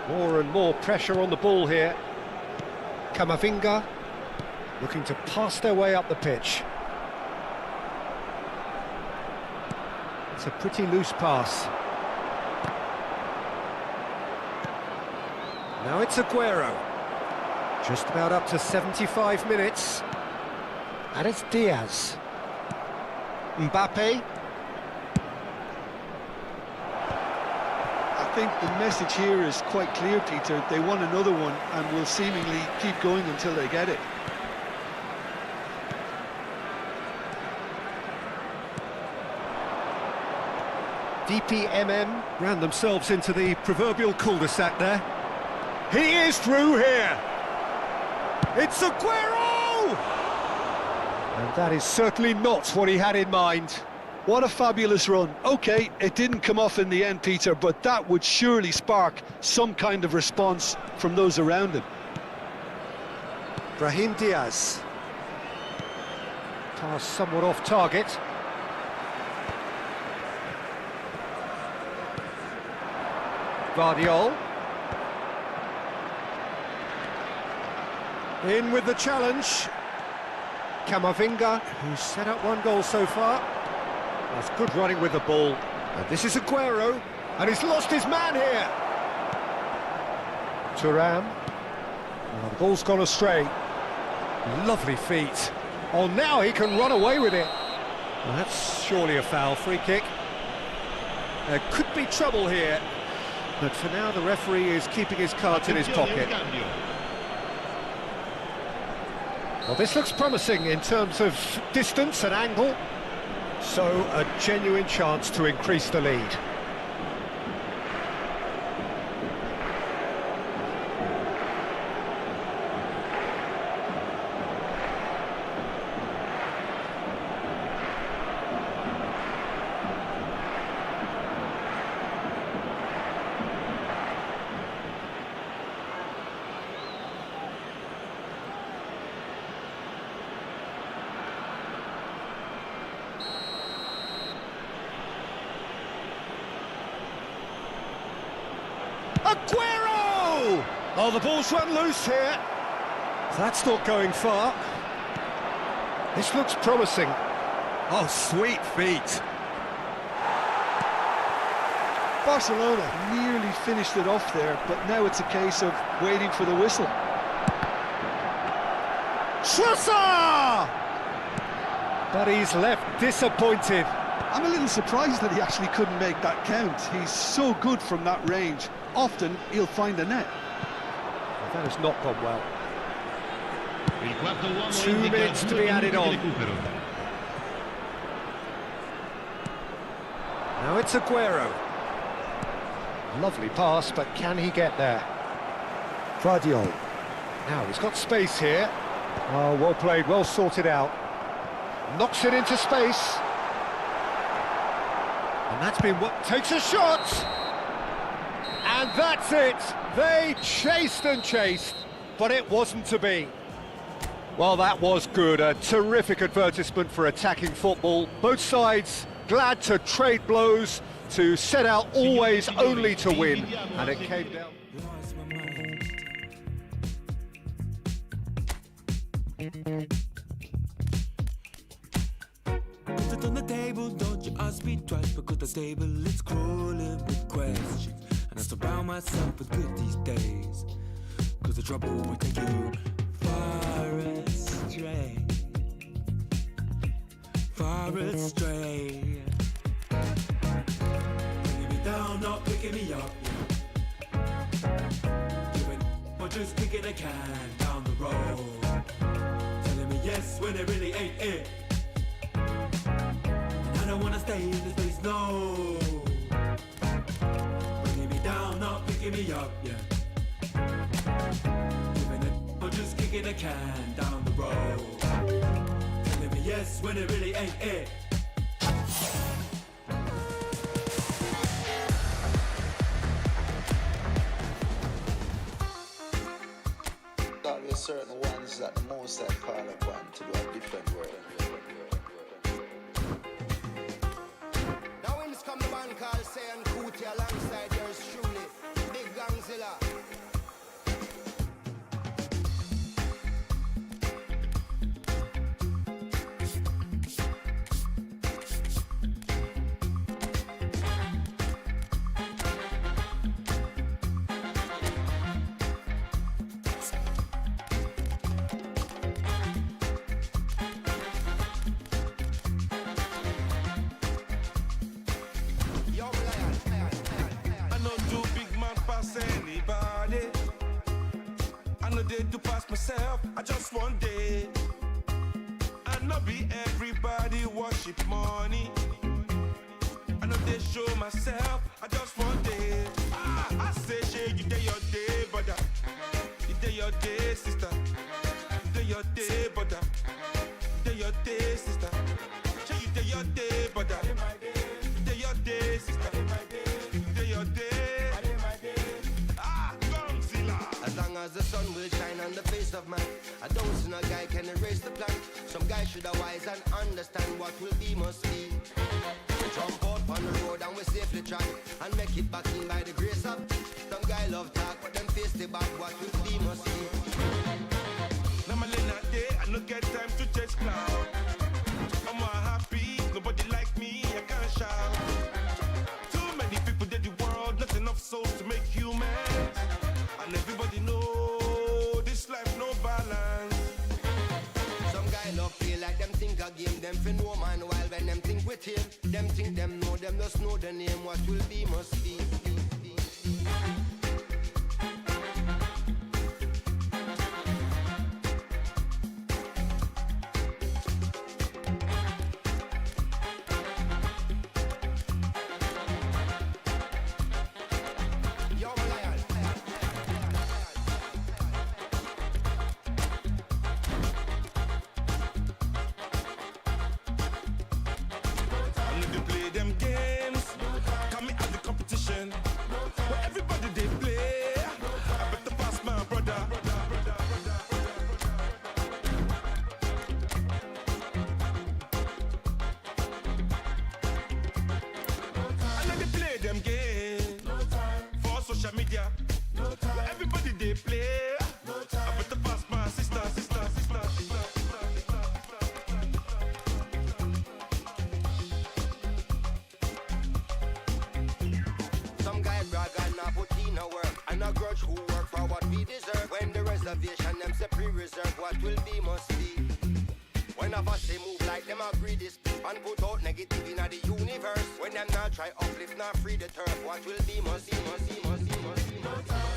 More and more pressure on the ball here. Camavinga looking to pass their way up the pitch. It's a pretty loose pass. Now it's Aguero. Just about up to 75 minutes. And it's Diaz. Mbappe. I think the message here is quite clear, Peter. They want another one and will seemingly keep going until they get it. DPMM ran themselves into the proverbial cul-de-sac there. He is through here. It's Aguero! And that is certainly not what he had in mind. What a fabulous run. OK, it didn't come off in the end, Peter, but that would surely spark some kind of response from those around him. Brahim Diaz. Pass somewhat off target. Guardiol. In with the challenge. Camavinga, who's set up one goal so far. That's good running with the ball. And this is Aguero, and he's lost his man here. Thuram. Well, the ball's gone astray. Lovely feet. Oh, now he can run away with it. Well, that's surely a foul. Free kick. There could be trouble here. But for now, the referee is keeping his cards in his pocket. Well, this looks promising in terms of distance and angle. So, a genuine chance to increase the lead. Aguero! Oh, the ball's run loose here. That's not going far. This looks promising. Oh, sweet feet. Barcelona nearly finished it off there, but now it's a case of waiting for the whistle. Trossard! But he's left disappointed. I'm a little surprised that he actually couldn't make that count. He's so good from that range. Often he'll find a net. Well, that has not gone well. Il quarto uomo 2 indica minutes to 2 be added minuti on. di recupero. Now it's Aguero. Lovely pass, but can he get there? Guardiola. Now he's got space here. Oh, well played, well sorted out. Knocks it into space. And that's been what takes a shot. And that's it. They chased and chased, but it wasn't to be. Well, that was good. A terrific advertisement for attacking football. Both sides glad to trade blows, to set out always only to win. And it came down. Put it on the table, don't you ask me twice, because the table is crawling with questions. And I surround myself with good these days, cause the trouble will take you far astray. Far astray. Bringing me down, not picking me up, yeah. Giving or just kicking a can down the road. Telling me yes when it really ain't it. I don't wanna stay in this place, no. Bringing me down, not picking me up, yeah. Giving it, or just kicking a can down the road. Telling me yes when it really ain't it. Always certain ones that the most I call upon to do a different work. Now in this come the man called Sayan Kuti alongside yours truly, Big Gangzilla. I know too big man pass anybody. I know they do pass myself. I just one day. I know be everybody worship money. I know they show myself. I just one day. I say, shey, you day your day, brother. You day your day, sister. You day your day, brother. You day your day, sister. Shey, you day your day, brother. You day your day, sister. Your day. Gangzilla. As long as the sun will shine on the face of man, I don't see no guy can erase the plan. Some guy should have wise and understand what will be must be. We jump out on the road and we safely track and make it back in by the grace of. Some guy love talk, but them face the back what will be must be. Now my late night day, I no get time to chase cloud. I'm more happy, nobody like me, I can't shout. Too many people did the world, not enough souls to make humans. And everybody know this life no balance. Some guy love feel like them think a game, them for no man, while when them think with him, them think them just know the name, what will be must be. I know they play them games, come me at the competition. Where everybody they play, I better pass my brother. I know they play them games for social media. Where everybody they play, I better pass my sister. some guys brag and not put in a work, and a grudge who work for what we deserve. When the reservation them say pre-reserve, what will be must be. When of us they move like them agree this and put out negative in the universe. When them not try uplift, not free the turf, what will be must be, must be, must be, must be, must be.